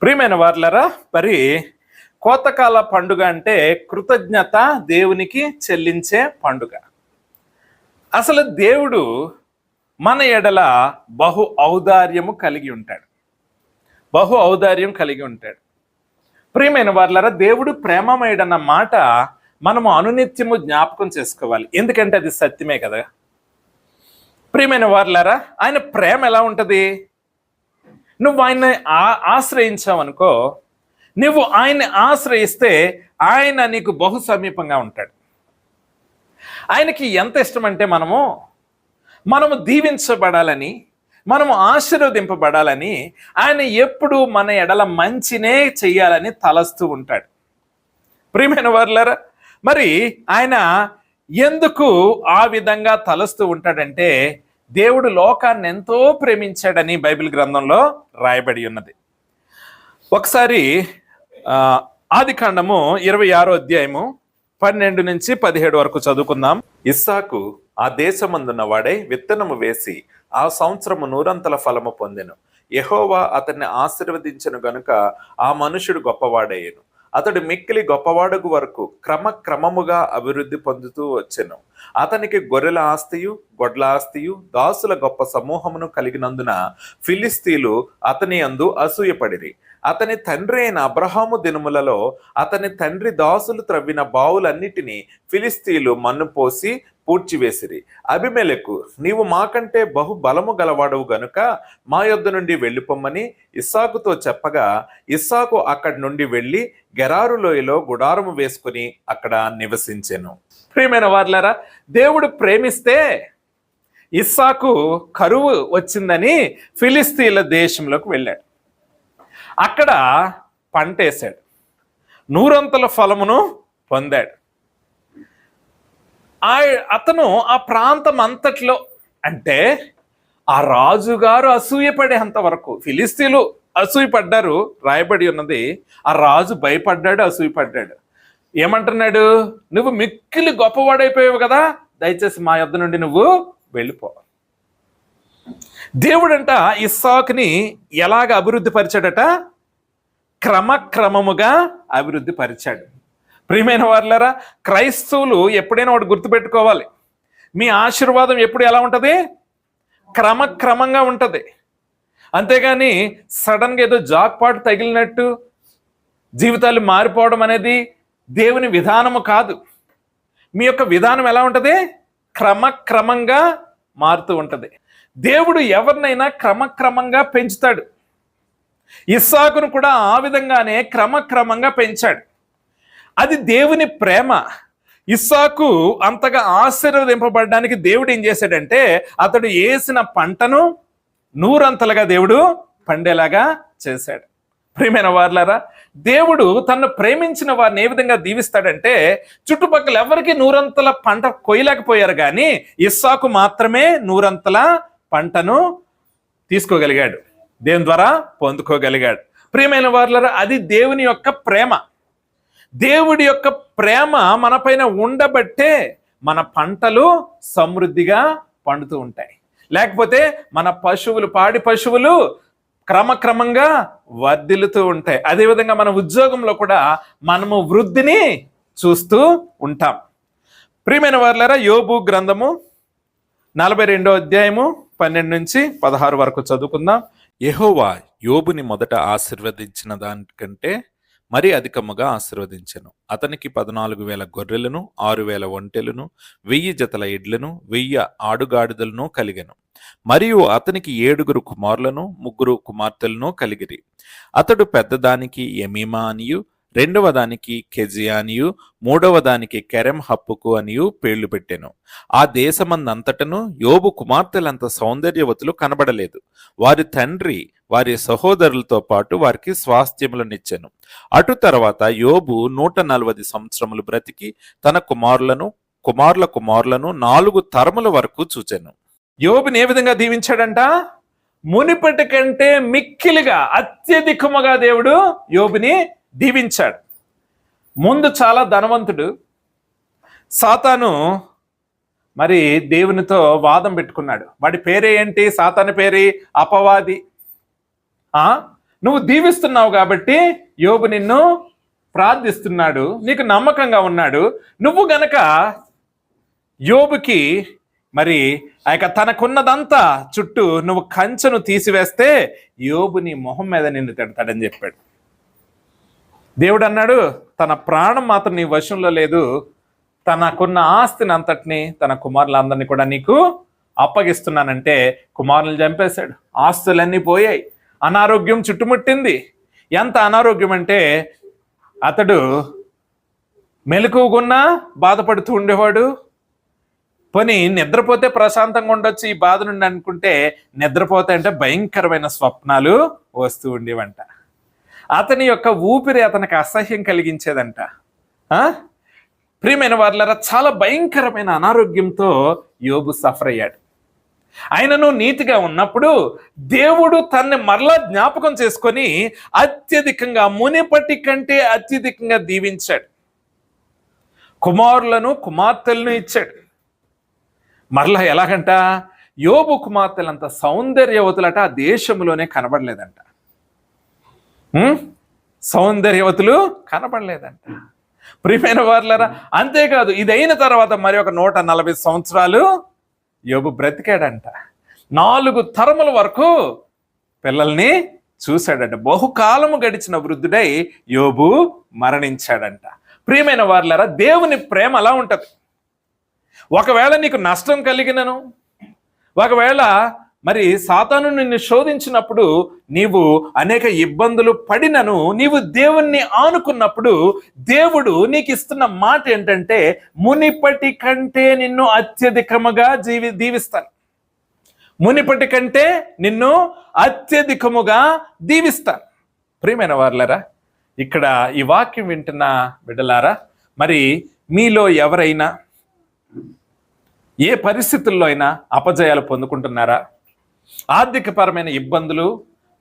ప్రియమైన వార్లరా, మరి కోతకాల పండుగ అంటే కృతజ్ఞత దేవునికి చెల్లించే పండుగ. అసలు దేవుడు మన ఎడల బహు ఔదార్యము కలిగి ఉంటాడు. బహు ఔదార్యం కలిగి ఉంటాడు. ప్రియమైన వార్లరా, దేవుడు ప్రేమమయుడన్న మాట మనము అనునిత్యము జ్ఞాపకం చేసుకోవాలి. ఎందుకంటే అది సత్యమే కదా. ప్రియమైన వార్లరా, ఆయన ప్రేమ ఎలా ఉంటుంది? నువ్వు ఆయన్ని ఆశ్రయించావనుకో, నువ్వు ఆయన్ని ఆశ్రయిస్తే ఆయన నీకు బహు సమీపంగా ఉంటాడు. ఆయనకి ఎంత ఇష్టం అంటే మనము దీవించబడాలని, మనము ఆశీర్వదింపబడాలని, ఆయన ఎప్పుడు మన ఎడల మంచినే చెయ్యాలని తలస్తూ ఉంటాడు. ప్రియమైన వారులారా, మరి ఆయన ఎందుకు ఆ విధంగా తలస్తూ ఉంటాడంటే, దేవుడు లోకాన్ని ఎంతో ప్రేమించాడని బైబిల్ గ్రంథంలో రాయబడి ఉన్నది. ఒకసారి ఆదికాండము 26వ అధ్యాయము 12 నుంచి 17 వరకు చదువుకుందాం. ఇస్సాకు ఆ దేశమందున్న వాడై విత్తనము వేసి ఆ సంవత్సరము 100 ఫలము పొందెను. యెహోవా అతన్ని ఆశీర్వదించెను గనుక ఆ మనుషుడు గొప్పవాడయ్యను. అతడు మిక్కిలి గొప్పవాడగు వరకు క్రమక్రమముగా అభివృద్ధి పొందుతూ వచ్చెను. అతనికి గొర్రెల ఆస్తియు గొడ్ల ఆస్తియు దాసుల గొప్ప సమూహమును కలిగినందున ఫిలిస్తీలు అతని యందు అసూయపడిరి. అతని తండ్రి అయిన అబ్రహాము దినములలో అతని తండ్రి దాసులు త్రవ్విన బావులన్నిటినీ ఫిలిస్తీలు మన్ను పోసి పూడ్చివేసిరి. అబీమెలెకు, నీవు మాకంటే బహు బలము గలవాడవు గనుక మా యొద్ద నుండి వెళ్ళిపోమ్మని ఇస్సాకుతో చెప్పగా, ఇస్సాకు అక్కడి నుండి వెళ్ళి గెరారు లోయలో గుడారము వేసుకుని అక్కడ నివసించెను. ప్రియమైన వార్లారా, దేవుడు ప్రేమిస్తే ఇస్సాకు కరువు వచ్చిందని ఫిలిస్తీన్ల దేశంలోకి వెళ్ళాడు. అక్కడ పంటేశాడు, 100 ఫలమును పొందాడు. అతను ఆ ప్రాంతం అంతట్లో, అంటే ఆ రాజుగారు అసూయపడేంత వరకు ఫిలిస్తీన్లు అసూయపడ్డారు రాయబడి ఉన్నది. ఆ రాజు భయపడ్డాడు, అసూయపడ్డాడు. ఏమంటున్నాడు? నువ్వు మిక్కిలి గొప్పవాడైపోయావు కదా, దయచేసి మా యొద్ద నుండి నువ్వు వెళ్ళిపో. దేవుడంట ఇస్సాకుని ఎలాగ అభివృద్ధి పరిచాడట? క్రమక్రమముగా అభివృద్ధి పరిచాడు. ప్రియమైన వారులారా, క్రైస్తవులు ఎప్పుడైనా ఒకటి గుర్తుపెట్టుకోవాలి, మీ ఆశీర్వాదం ఎప్పుడు ఎలా ఉంటుంది? క్రమక్రమంగా ఉంటుంది. అంతేగాని సడన్గా ఏదో జాక్పాట్ తగిలినట్టు జీవితాలు మారిపోవడం అనేది దేవుని విధానము కాదు. మీ యొక్క విధానం ఎలా ఉంటుంది? క్రమక్రమంగా మారుతూ ఉంటుంది. దేవుడు ఎవరినైనా క్రమక్రమంగా పెంచుతాడు. ఇస్సాకును కూడా ఆ విధంగానే క్రమక్రమంగా పెంచాడు. అది దేవుని ప్రేమ. ఇస్సాకు అంతగా ఆశీర్వదింపబడడానికి దేవుడు ఏం చేశాడంటే, అతడు వేసిన పంటను 100 దేవుడు పండేలాగా చేశాడు. ప్రియమైన వారులారా, దేవుడు తను ప్రేమించిన వారిని ఏ విధంగా దీవిస్తాడంటే, చుట్టుపక్కల ఎవరికి 100 పంట కొయ్యలేకపోయారు, కానీ ఇస్సాకు మాత్రమే 100 పంటను తీసుకోగలిగాడు, దేవుని ద్వారా పొందుకోగలిగాడు. ప్రియమైన వారులారా, అది దేవుని యొక్క ప్రేమ. దేవుడి యొక్క ప్రేమ మన పైన ఉండబట్టే మన పంటలు సమృద్ధిగా పండుతూ ఉంటాయి. లేకపోతే మన పశువులు, పాడి పశువులు క్రమక్రమంగా వర్ధిల్లుతూ ఉంటాయి. అదేవిధంగా మన ఉద్యోగంలో కూడా మనము వృద్ధిని చూస్తూ ఉంటాం. ప్రియమైన వారులారా, యోబు గ్రంథము 42వ అధ్యాయము 12 నుంచి 16 వరకు చదువుకుందాం. యెహోవా యోబుని మొదట ఆశీర్వదించిన దానికంటే మరి అధికముగా ఆశీర్వదించెను. అతనికి 14,000 గొర్రెలను, 6,000 ఒంటెలను, 1000 జతల ఎడ్లను, 1000 ఆడుగాడిదలను కలిగెను. మరియు అతనికి 7 కుమారులను, 3 కుమార్తెలను కలిగిరి. అతడు పెద్దదానికి ఎమీమా అనియు, 2వ దానికి కెజియా అనియు, 3వ దానికి కెరెం హప్పుకు అనియు పేర్లు పెట్టెను. ఆ దేశమందంతటను యోబు కుమార్తెలంత సౌందర్యవతులు కనబడలేదు. వారి తండ్రి వారి సహోదరులతో పాటు వారికి స్వాస్థ్యములనిచ్చెను. అటు తర్వాత యోబు 140 సంవత్సరములు బ్రతికి తన కుమారులను కుమారుల కుమారులను 4 తరముల వరకు చూచెను. యోబుని ఏ విధంగా దీవించాడంట? మునిపటి కంటే మిక్కిలిగా, అత్యధికముగా దేవుడు యోబుని దీవించాడు. ముందు చాలా ధనవంతుడు. సాతాను మరి దేవునితో వాదం పెట్టుకున్నాడు. వాడి పేరే ఏంటి? సాతాను పేరు అపవాది. నువ్వు దీవిస్తున్నావు కాబట్టి యోబు నిన్ను ప్రార్థిస్తున్నాడు, నీకు నమ్మకంగా ఉన్నాడు. నువ్వు గనక యోబుకి మరి ఆ యొక్క తనకున్నదంతా చుట్టూ నువ్వు కంచెను తీసివేస్తే యోబు నీ మొహం మీద నిన్ను తిడతాడని చెప్పాడు. దేవుడు అన్నాడు, తన ప్రాణం మాత్రం నీ వశంలో లేదు, తనకున్న ఆస్తిని అంతటిని తన కుమారులందరినీ కూడా నీకు అప్పగిస్తున్నానంటే కుమారులను చంపేశాడు. ఆస్తులన్నీ పోయాయి, అనారోగ్యం చుట్టుముట్టింది. ఎంత అనారోగ్యం అంటే అతడు మెలకువగున్నా బాధపడుతూ ఉండేవాడు. పోనీ నిద్రపోతే ప్రశాంతంగా ఉండొచ్చు ఈ బాధ నుండి అనుకుంటే, నిద్రపోతే అంటే భయంకరమైన స్వప్నాలు వస్తూ ఉండేవంట. అతని యొక్క ఊపిరి అతనికి అసహ్యం కలిగించేదంట. ప్రియమైన వారులారా, చాలా భయంకరమైన అనారోగ్యంతో యోబు సఫర్ అయ్యాడు. ఆయనను నీతిగా ఉన్నప్పుడు దేవుడు తన్ని మరలా జ్ఞాపకం చేసుకొని అత్యధికంగా, మునిపటి కంటే అత్యధికంగా దీవించాడు. కుమారులను కుమార్తెలను ఇచ్చాడు. మరలా ఎలాగంట, యోబు కుమార్తెలంత సౌందర్యవతులట ఆ దేశంలోనే కనబడలేదంట. సౌందర్యవతులు కనబడలేదంట. ప్రియమైన వారులారా, అంతేకాదు ఇదైన తర్వాత మరి ఒక 140 సంవత్సరాలు యోబు బ్రతికాడంట. 4 తరముల వరకు పిల్లల్ని చూశాడంట. బహుకాలము గడిచిన వృద్ధుడై యోబు మరణించాడంట. ప్రియమైన వారులారా, దేవుని ప్రేమ అలా ఉంటది. ఒకవేళ నీకు నష్టం కలిగినను, ఒకవేళ మరి సాతాను నిన్ను శోధించినప్పుడు, నీవు అనేక ఇబ్బందులు పడినను, నీవు దేవుణ్ణి ఆనుకున్నప్పుడు దేవుడు నీకు ఇస్తున్న మాట ఏంటంటే, మునిపటి కంటే నిన్ను అత్యధికముగా దీవిస్తాను. మునిపటి కంటే నిన్ను అత్యధికముగా దీవిస్తాను. ప్రియమైన వారులారా, ఇక్కడ ఈ వాక్యం వింటున్న బిడ్డలారా, మరి మీలో ఎవరైనా ఏ పరిస్థితుల్లో అయినా అపజయాలు పొందుకుంటున్నారా? ఆర్థికపరమైన ఇబ్బందులు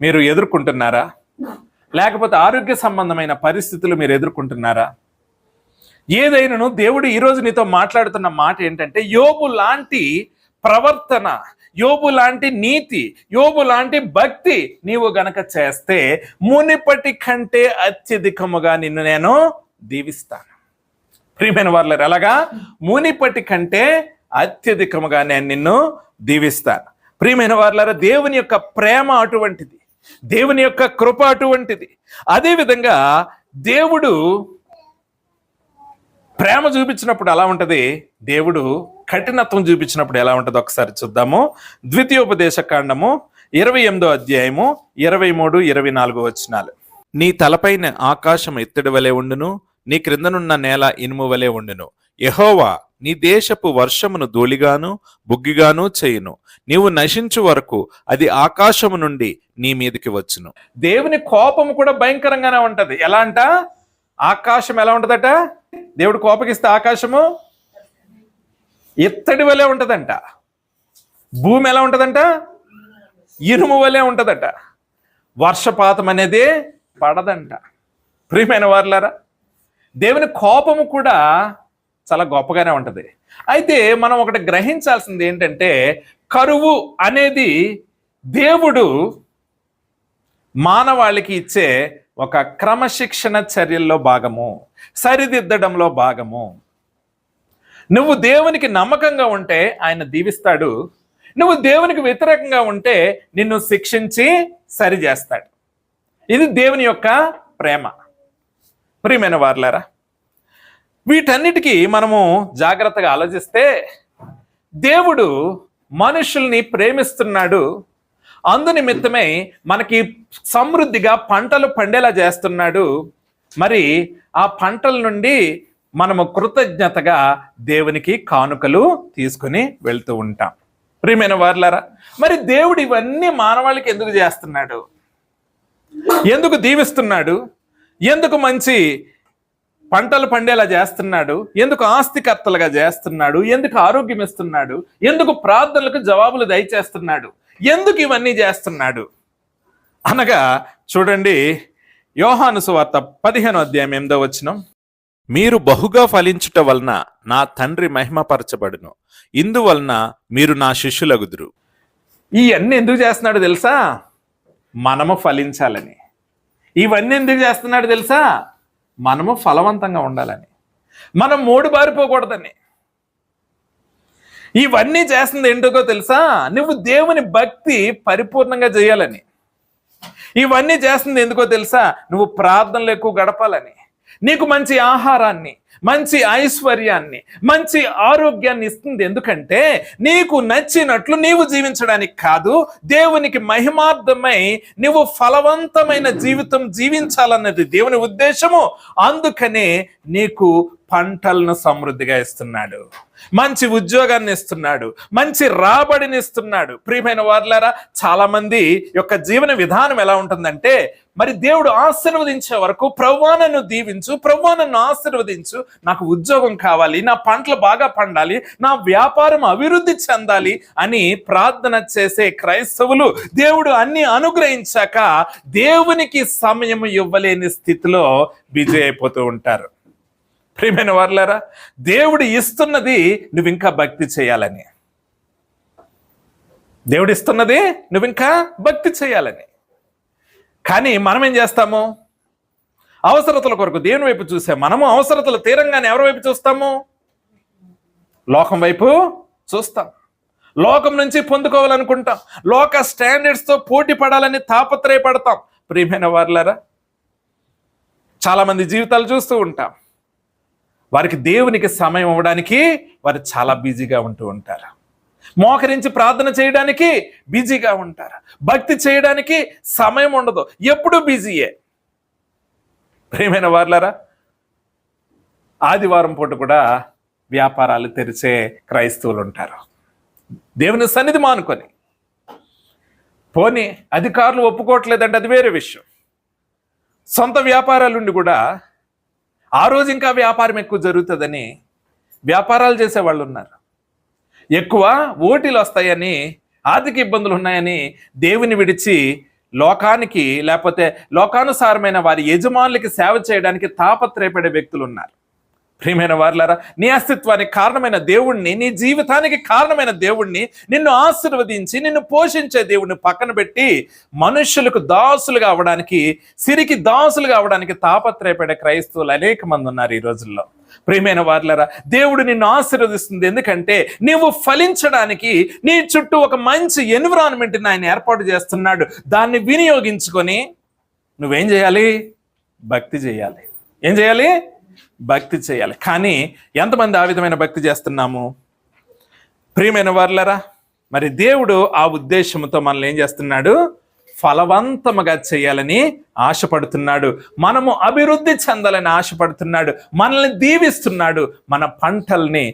మీరు ఎదుర్కొంటున్నారా? లేకపోతే ఆరోగ్య సంబంధమైన పరిస్థితులు మీరు ఎదుర్కొంటున్నారా? ఏదైనాను దేవుడు ఈరోజు నీతో మాట్లాడుతున్న మాట ఏంటంటే, యోబు లాంటి ప్రవర్తన, యోబు లాంటి నీతి, యోబు లాంటి భక్తి నీవు గనక చేస్తే మునిపటి కంటే అత్యధికముగా నిన్ను నేను దీవిస్తాను. ప్రియమైన వారులారా, ఎలాగా? మునిపటి కంటే అత్యధికముగా నేను నిన్ను దీవిస్తాను. ప్రియమైన వారులారా, దేవుని యొక్క ప్రేమ అటువంటిది, దేవుని యొక్క కృప అటువంటిది. అదేవిధంగా దేవుడు ప్రేమ చూపించినప్పుడు ఎలా ఉంటది, దేవుడు కఠినత్వం చూపించినప్పుడు ఎలా ఉంటుందో ఒకసారి చూద్దాము. ద్వితీయోపదేశ కాండము 28వ అధ్యాయము 23, 24 వచనాలు. నీ తలపైన ఆకాశం ఎత్తడి వలె ఉండును, నీ క్రిందనున్న నేల ఇనుము వలె ఉండును. యెహోవా నీ దేశపు వర్షమును ధూళిగాను బుగ్గిగాను చేయును. నీవు నశించు వరకు అది ఆకాశము నుండి నీ మీదకి వచ్చును. దేవుని కోపము కూడా భయంకరంగానే ఉంటది. ఎలా అంట? ఆకాశం ఎలా ఉంటదట? దేవుడు కోపగిస్తే ఆకాశము ఎత్తడి వలె ఉంటదంట. భూమి ఎలా ఉంటదంట? ఇనుము వలె ఉంటదట. వర్షపాతం అనేది పడదంట. ప్రియమైన వారులారా, దేవుని కోపము కూడా చాలా గొప్పగానే ఉంటది. అయితే మనం ఒకటి గ్రహించాల్సింది ఏంటంటే, కరువు అనేది దేవుడు మానవాళికి ఇచ్చే ఒక క్రమశిక్షణ చర్యల్లో భాగము, సరిదిద్దడంలో భాగము. నువ్వు దేవునికి నమ్మకంగా ఉంటే ఆయన దీవిస్తాడు. నువ్వు దేవునికి వ్యతిరేకంగా ఉంటే నిన్ను శిక్షించి సరిచేస్తాడు. ఇది దేవుని యొక్క ప్రేమ. ప్రియమైన వారులారా, వీటన్నిటికీ మనము జాగ్రత్తగా ఆలోచిస్తే, దేవుడు మనుషుల్ని ప్రేమిస్తున్నాడు. అందునిమిత్తమై మనకి సమృద్ధిగా పంటలు పండేలా చేస్తున్నాడు. మరి ఆ పంటల నుండి మనము కృతజ్ఞతగా దేవునికి కానుకలు తీసుకుని వెళ్తూ ఉంటాం. ప్రియమైన వారులారా, మరి దేవుడు ఇవన్నీ మానవాళికి ఎందుకు చేస్తున్నాడు? ఎందుకు దీవిస్తున్నాడు? ఎందుకు మంచి పంటలు పండేలా చేస్తున్నాడు? ఎందుకు ఆస్తికర్తలుగా చేస్తున్నాడు? ఎందుకు ఆరోగ్యం ఇస్తున్నాడు? ఎందుకు ప్రార్థనలకు జవాబులు దయచేస్తున్నాడు? ఎందుకు ఇవన్నీ చేస్తున్నాడు అనగా, చూడండి, యోహాను సువార్త 15వ అధ్యాయం 8వ వచనం. మీరు బహుగా ఫలించుట వలన నా తండ్రి మహిమపరచబడును, ఇందువలన మీరు నా శిష్యులగుదురు. ఈ అన్ని ఎందుకు చేస్తున్నాడు తెలుసా? మనము ఫలించాలని. ఇవన్నీ ఎందుకు చేస్తున్నాడు తెలుసా? మనము ఫలవంతంగా ఉండాలని, మనం మూడు బారిపోకూడదని. ఇవన్నీ చేస్తుంది ఏంటో తెలుసా? నువ్వు దేవుని భక్తి పరిపూర్ణంగా చేయాలని. ఇవన్నీ చేస్తుంది ఎందుకో తెలుసా? నువ్వు ప్రార్థనలు ఎక్కువ గడపాలని, నీకు మంచి ఆహారాన్ని, మంచి ఐశ్వర్యాన్ని, మంచి ఆరోగ్యాన్ని ఇస్తుంది. ఎందుకంటే నీకు నచ్చినట్లు నీవు జీవించడానికి కాదు, దేవునికి మహిమార్థమై నువ్వు ఫలవంతమైన జీవితం జీవించాలన్నది దేవుని ఉద్దేశము. అందుకనే నీకు పంటలను సమృద్ధిగా ఇస్తున్నాడు, మంచి ఉద్యోగాన్ని ఇస్తున్నాడు, మంచి రాబడిని ఇస్తున్నాడు. ప్రియమైన వారులారా, చాలా మంది యొక్క జీవన విధానం ఎలా ఉంటుందంటే, మరి దేవుడు ఆశీర్వదించే వరకు ప్రభువా నన్ను దీవించు, ప్రభువా నన్ను ఆశీర్వదించు, నాకు ఉద్యోగం కావాలి, నా పంటలు బాగా పండాలి, నా వ్యాపారం అభివృద్ధి చెందాలి అని ప్రార్థన చేసే క్రైస్తవులు దేవుడు అన్ని అనుగ్రహించాక దేవునికి సమయం ఇవ్వలేని స్థితిలో బిజీ అయిపోతూ ఉంటారు. ప్రియమైన వారులారా, దేవుడు ఇస్తున్నది నువ్వు ఇంకా భక్తి చేయాలని, దేవుడు ఇస్తున్నది నువ్వు ఇంకా భక్తి చేయాలని. కానీ మనం ఏం చేస్తాము? అవసరతల కొరకు దేవుని వైపు చూసే మనము అవసరతలు తీరంగానే ఎవరి వైపు చూస్తాము? లోకం వైపు చూస్తాం. లోకం నుంచి పొందుకోవాలనుకుంటాం, లోక స్టాండర్డ్స్తో పోటీ పడాలని తాపత్రయపడతాం. ప్రియమైన వారులారా, చాలా మంది జీవితాలు చూస్తూ ఉంటాం, వారికి దేవునికి సమయం ఇవ్వడానికి వారు చాలా బిజీగా ఉంటూ ఉంటారు. మోకరించి ప్రార్థన చేయడానికి బిజీగా ఉంటారు, భక్తి చేయడానికి సమయం ఉండదు, ఎప్పుడూ బిజీయే. ప్రియమైన వారులారా, ఆదివారం పూట కూడా వ్యాపారాలు తెరిచే క్రైస్తవులు ఉంటారు, దేవుని సన్నిధి మానుకొని. పోనీ అధికారులు ఒప్పుకోవట్లేదంటే అది వేరే విషయం. సొంత వ్యాపారాలుండి కూడా ఆ రోజు ఇంకా వ్యాపారం ఎక్కువ జరుగుతుందని వ్యాపారాలు చేసే వాళ్ళు ఉన్నారు. ఎక్కువ ఓటీలు వస్తాయని, ఆర్థిక ఇబ్బందులు ఉన్నాయని దేవుని విడిచి లోకానికి, లేకపోతే లోకానుసారమైన వారి యజమానులకి సేవ చేయడానికి తాపత్రయపడే వ్యక్తులు ఉన్నారు. ప్రియమైన వారులారా, నీ అస్తిత్వానికి కారణమైన దేవుణ్ణి, నీ జీవితానికి కారణమైన దేవుణ్ణి, నిన్ను ఆశీర్వదించి నిన్ను పోషించే దేవుణ్ణి పక్కన పెట్టి మనుషులకు దాసులుగా అవ్వడానికి, సిరికి దాసులుగా అవ్వడానికి తాపత్రయపడే క్రైస్తవులు అనేక మంది ఉన్నారు ఈ రోజుల్లో. ప్రియమైన వారులారా, దేవుడు నిన్ను ఆశీర్వదిస్తుంది ఎందుకంటే నీవు ఫలించడానికి నీ చుట్టూ ఒక మంచి ఎన్విరాన్మెంట్ని ఆయన ఏర్పాటు చేస్తున్నాడు. దాన్ని వినియోగించుకొని నువ్వేం చేయాలి? భక్తి చేయాలి. ఏం చేయాలి? భక్తి చేయాలి. కానీ ఎంతమంది ఆ విధమైన భక్తి చేస్తున్నాము? ప్రియమైన వారులారా, మరి దేవుడు ఆ ఉద్దేశంతో మనల్ని ఏం చేస్తున్నాడు? ఫలవంతముగా చేయాలని ఆశపడుతున్నాడు, మనము అభివృద్ధి చెందాలని ఆశపడుతున్నాడు, మనల్ని దీవిస్తున్నాడు, మన పంటల్ని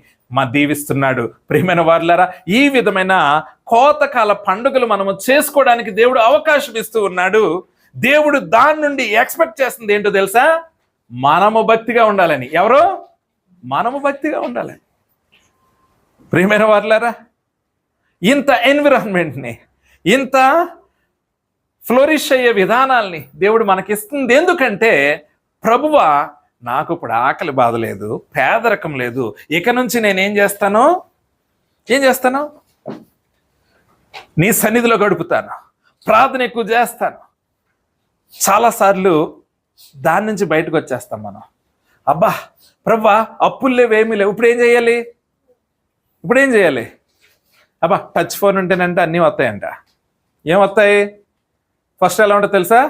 దీవిస్తున్నాడు. ప్రియమైన వారులారా, ఈ విధమైన కోతకాల పండుగలు మనము చేసుకోవడానికి దేవుడు అవకాశం ఇస్తూ ఉన్నాడు. దేవుడు దాని నుండి ఎక్స్పెక్ట్ చేస్తుంది ఏంటో తెలుసా? మనము భక్తిగా ఉండాలని. ఎవరు? మనము భక్తిగా ఉండాలని. ప్రియమైన వారులారా, ఇంత ఎన్విరాన్మెంట్ని, ఇంత ఫ్లోరిష్ అయ్యే విధానాల్ని దేవుడు మనకిస్తుంది. ఎందుకంటే ప్రభువా, నాకు ఇప్పుడు ఆకలి బాధ లేదు, పేదరికం లేదు, ఇక నుంచి నేనేం చేస్తాను? నీ సన్నిధిలో గడుపుతాను, ప్రార్థన ఎక్కువ చేస్తాను. చాలాసార్లు దాని నుంచి బయటకు వచ్చేస్తాం మనం. అబ్బా ప్రభువా, అప్పులు లేవు, ఏమీ లేవు, ఇప్పుడు ఏం చేయాలి? అబ్బా టచ్ ఫోన్ ఉంటేనంటే అన్నీ వస్తాయంట. ఏం వస్తాయి? ఫస్ట్ ఎలా ఉంటుంది తెలుసా?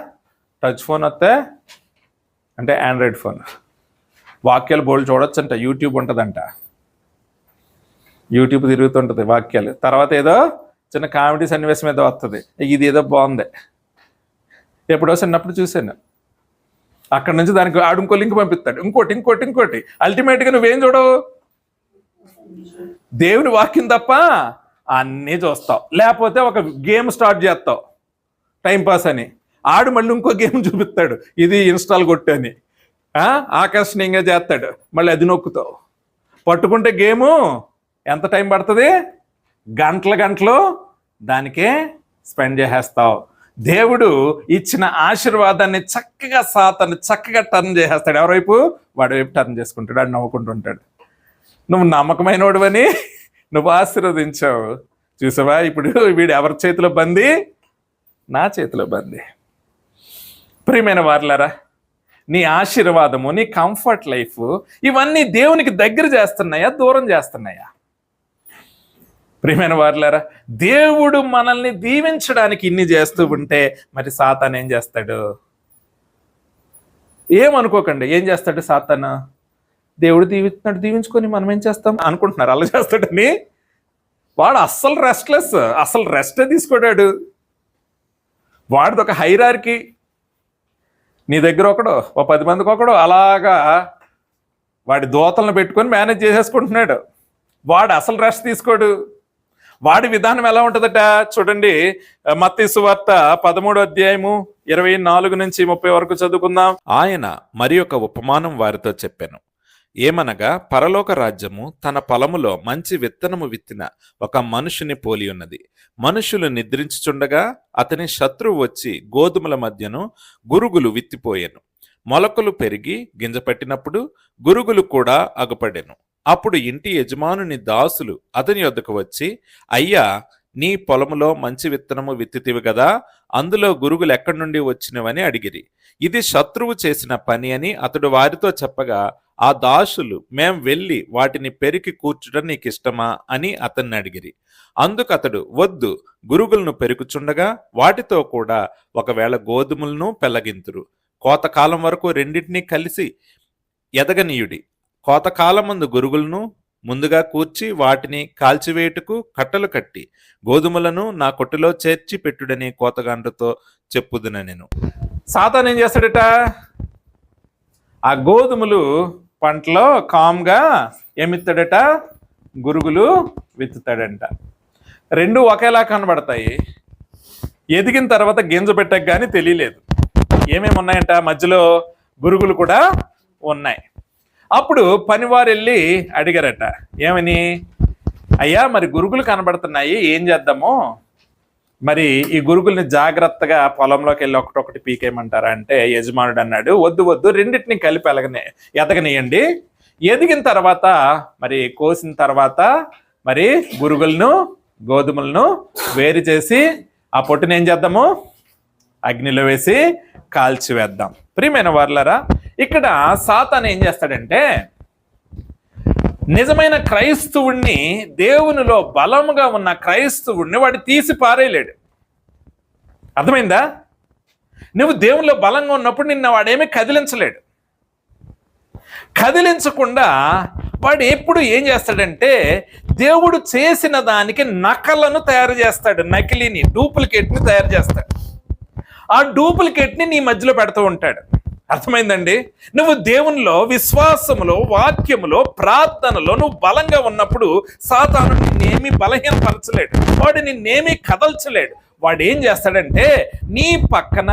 టచ్ ఫోన్ వస్తే అంటే ఆండ్రాయిడ్ ఫోన్, వాక్యాలు బోల్డ్ చూడొచ్చంట, యూట్యూబ్ ఉంటుందంట, యూట్యూబ్ తిరుగుతుంటుంది వాక్యాలు. తర్వాత ఏదో చిన్న కామెడీ సన్నివేశం ఏదో వస్తుంది, ఇది ఏదో బాగుంది, ఎప్పుడో చిన్నప్పుడు చూశాను. అక్కడ నుంచి దానికి ఆడు ఇంకో లింక్ పంపిస్తాడు, ఇంకోటి. అల్టిమేట్గా నువ్వేం చూడవు? దేవుని వాక్యం తప్ప అన్నీ చూస్తావు. లేకపోతే ఒక గేమ్ స్టార్ట్ చేస్తావు టైంపాస్ అని, ఆడు మళ్ళీ ఇంకో గేమ్ చూపిస్తాడు, ఇది ఇన్స్టాల్ కొట్టు అని, ఆకర్షణీయంగా చేస్తాడు, మళ్ళీ అది నొక్కుతావు. పట్టుకుంటే గేము ఎంత టైం పడుతుంది? గంటలు దానికే స్పెండ్ చేసేస్తావు. దేవుడు ఇచ్చిన ఆశీర్వాదాన్ని చక్కగా టర్న్ చేసేస్తాడు. ఎవరివైపు? వాడి వైపు టర్న్ చేసుకుంటాడు, వాడు నవ్వుకుంటుంటాడు. నువ్వు నమ్మకమైనోడువని నువ్వు ఆశీర్వదించావు, చూసావా? ఇప్పుడు వీడు ఎవరి చేతిలో బందీ? నా చేతిలో బందీ. ప్రియమైన వారలారా, నీ ఆశీర్వాదము, నీ కంఫర్ట్ లైఫ్ ఇవన్నీ దేవునికి దగ్గర చేస్తున్నాయా, దూరం చేస్తున్నాయా? ప్రియమైన వారలారా, దేవుడు మనల్ని దీవించడానికి ఇన్ని చేస్తూ ఉంటే మరి సాతాను ఏం చేస్తాడు? ఏమనుకోకండి, ఏం చేస్తాడు సాతాను? దేవుడు దీవిస్తున్నాడు, దీవించుకొని మనం ఏం చేస్తాం అనుకుంటున్నారు అలా చేస్తాడని? వాడు అస్సలు రెస్ట్లెస్, అసలు రెస్టే తీసుకోడాడు. వాడిది ఒక హైరార్కీ. నీ దగ్గర ఒకడు, ఓ 10 మందికి ఒకడు, అలాగా వాడి దోతలను పెట్టుకొని మేనేజ్ చేసేసుకుంటున్నాడు. వాడు అసలు రెస్ట్ తీసుకోడు. వాడి విధానం ఎలా ఉంటుందట చూడండి. మత్తయి సువార్త 13వ అధ్యాయము 24 నుంచి 30 వరకు చదువుకుందాం. ఆయన మరి ఒక ఉపమానం వారితో చెప్పాను. ఏమనగా, పరలోక రాజ్యము తన పొలములో మంచి విత్తనము విత్తిన ఒక మనుషుని పోలి ఉన్నది. మనుషులు నిద్రించుచుండగా అతని శత్రువు వచ్చి గోధుమల మధ్యను గురుగులు విత్తిపోయెను. మొలకలు పెరిగి గింజపట్టినప్పుడు గురుగులు కూడా అగుపడెను. అప్పుడు ఇంటి యజమానుని దాసులు అతని యొద్దకు వచ్చి, అయ్యా, నీ పొలములో మంచి విత్తనము విత్తితివి కదా, అందులో గురుగులు ఎక్కడి నుండి వచ్చినవని అడిగిరి. ఇది శత్రువు చేసిన పని అని అతడు వారితో చెప్పగా, ఆ దాసులు, మేం వెళ్ళి వాటిని పెరికి కూర్చుట నీకిష్టమా అని అతన్ని అడిగిరి. అందుకతడు, వద్దు, గురుగులను పెరుకుచుండగా వాటితో కూడా ఒకవేళ గోధుమలను పెళ్లగింతురు. కోతకాలం వరకు రెండింటినీ కలిసి ఎదగనీయుడి. కోతకాలమందు గురుగులను ముందుగా కూర్చి వాటిని కాల్చివేయుటకు కట్టలు కట్టి గోధుమలను నా కొట్టులో చేర్చి పెట్టుడని కోతగాండ్రతో చెప్పుదున నేను. సాతాను ఏం చేస్తాడట? ఆ గోధుమలు పంటలో కామ్గా ఏమిస్తాడట? గురుగులు విత్తుతాడంట. రెండు ఒకేలా కనబడతాయి. ఎదిగిన తర్వాత గింజ పెట్టక కానీ తెలియలేదు. ఏమేమి ఉన్నాయంట? మధ్యలో గురుగులు కూడా ఉన్నాయి. అప్పుడు పనివారు వెళ్ళి అడిగారట, ఏమని? అయ్యా, మరి గురుగులు కనబడుతున్నాయి, ఏం చేద్దాము? మరి ఈ గురుగుల్ని జాగ్రత్తగా పొలంలోకి వెళ్ళి ఒకటొకటి పీకేయమంటారా అంటే యజమానుడు అన్నాడు, వద్దు వద్దు, రెండింటిని కలిపి ఎదగనియండి. ఎదిగిన తర్వాత మరి కోసిన తర్వాత మరి గురుగులను గోధుమలను వేరు చేసి ఆ పొట్టుని ఏం చేద్దాము? అగ్నిలో వేసి కాల్చివేద్దాం. ప్రియమైన వారలారా, ఇక్కడ సాతాను ఏం చేస్తాడంటే నిజమైన క్రైస్తవుణ్ణి, దేవునిలో బలముగా ఉన్న క్రైస్తవుణ్ణి వాడు తీసి పారేయలేడు. అర్థమైందా? నువ్వు దేవునిలో బలంగా ఉన్నప్పుడు నిన్న వాడేమీ కదిలించలేడు. కదిలించకుండా వాడు ఎప్పుడు ఏం చేస్తాడంటే దేవుడు చేసిన దానికి నకలను తయారు చేస్తాడు. నకిలీని, డూప్లికేట్ని తయారు చేస్తాడు. ఆ డూప్లికేట్ని నీ మధ్యలో పెడుతూ ఉంటాడు. అర్థమైందండి? నువ్వు దేవునిలో, విశ్వాసములో, వాక్యములో, ప్రార్థనలో నువ్వు బలంగా ఉన్నప్పుడు సాతాను నిన్నేమీ బలహీనపరచలేడు. వాడు నిన్నేమీ కదల్చలేడు. వాడు ఏం చేస్తాడంటే నీ పక్కన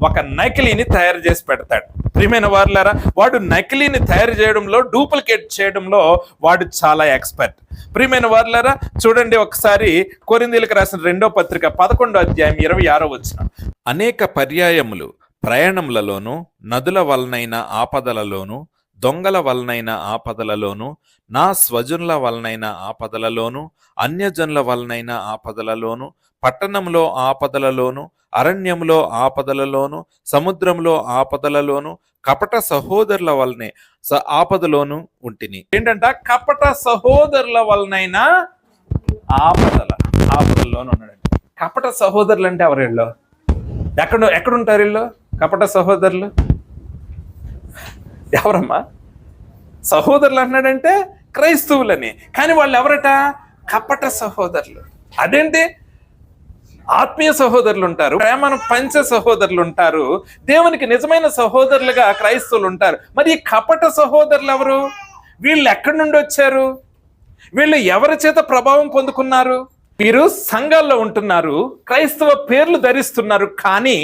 ఒక నకిలీని తయారు చేసి పెడతాడు. ప్రియమైన వారలారా, వాడు నకిలీని తయారు చేయడంలో, డూప్లికేట్ చేయడంలో వాడు చాలా ఎక్స్పర్ట్. ప్రియమైన వారలారా, చూడండి ఒకసారి కొరింథీయులకు రాసిన 2వ పత్రిక 11వ అధ్యాయం 26వ వచనం. అనేక పర్యాయములు ప్రయాణములలోనూ, నదుల వలనైన ఆపదలలోనూ, దొంగల వలనైన ఆపదలలోనూ, నా స్వజనుల వలనైన ఆపదలలోనూ, అన్యజనుల వలనైన ఆపదలలోనూ, పట్టణంలో ఆపదలలోను, అరణ్యంలో ఆపదలలోను, సముద్రంలో ఆపదలలోను, కపట సహోదరుల వలనే ఆపదలోను ఉంటిని. ఏంటంట? కపట సహోదరుల వలనైనా ఆపదలలోను ఉన్నాడండి. కపట సహోదరులు అంటే ఎవరు? వీళ్ళు ఎక్కడుంటారు? వీళ్ళు కపట సహోదరులు ఎవరమ్మా? సహోదరులు అన్నాడంటే క్రైస్తవులని, కానీ వాళ్ళు ఎవరట? కపట సహోదరులు. అదేంటి? ఆత్మీయ సహోదరులు ఉంటారు, ప్రేమను పంచే సహోదరులు ఉంటారు, దేవునికి నిజమైన సహోదరులుగా క్రైస్తవులు ఉంటారు. మరి ఈ కపట సహోదరులు ఎవరు? వీళ్ళు ఎక్కడి నుండి వచ్చారు? వీళ్ళు ఎవరి చేత ప్రభావం పొందుకున్నారు? వీరు సంఘాల్లో ఉంటున్నారు, క్రైస్తవ పేర్లు ధరిస్తున్నారు, కానీ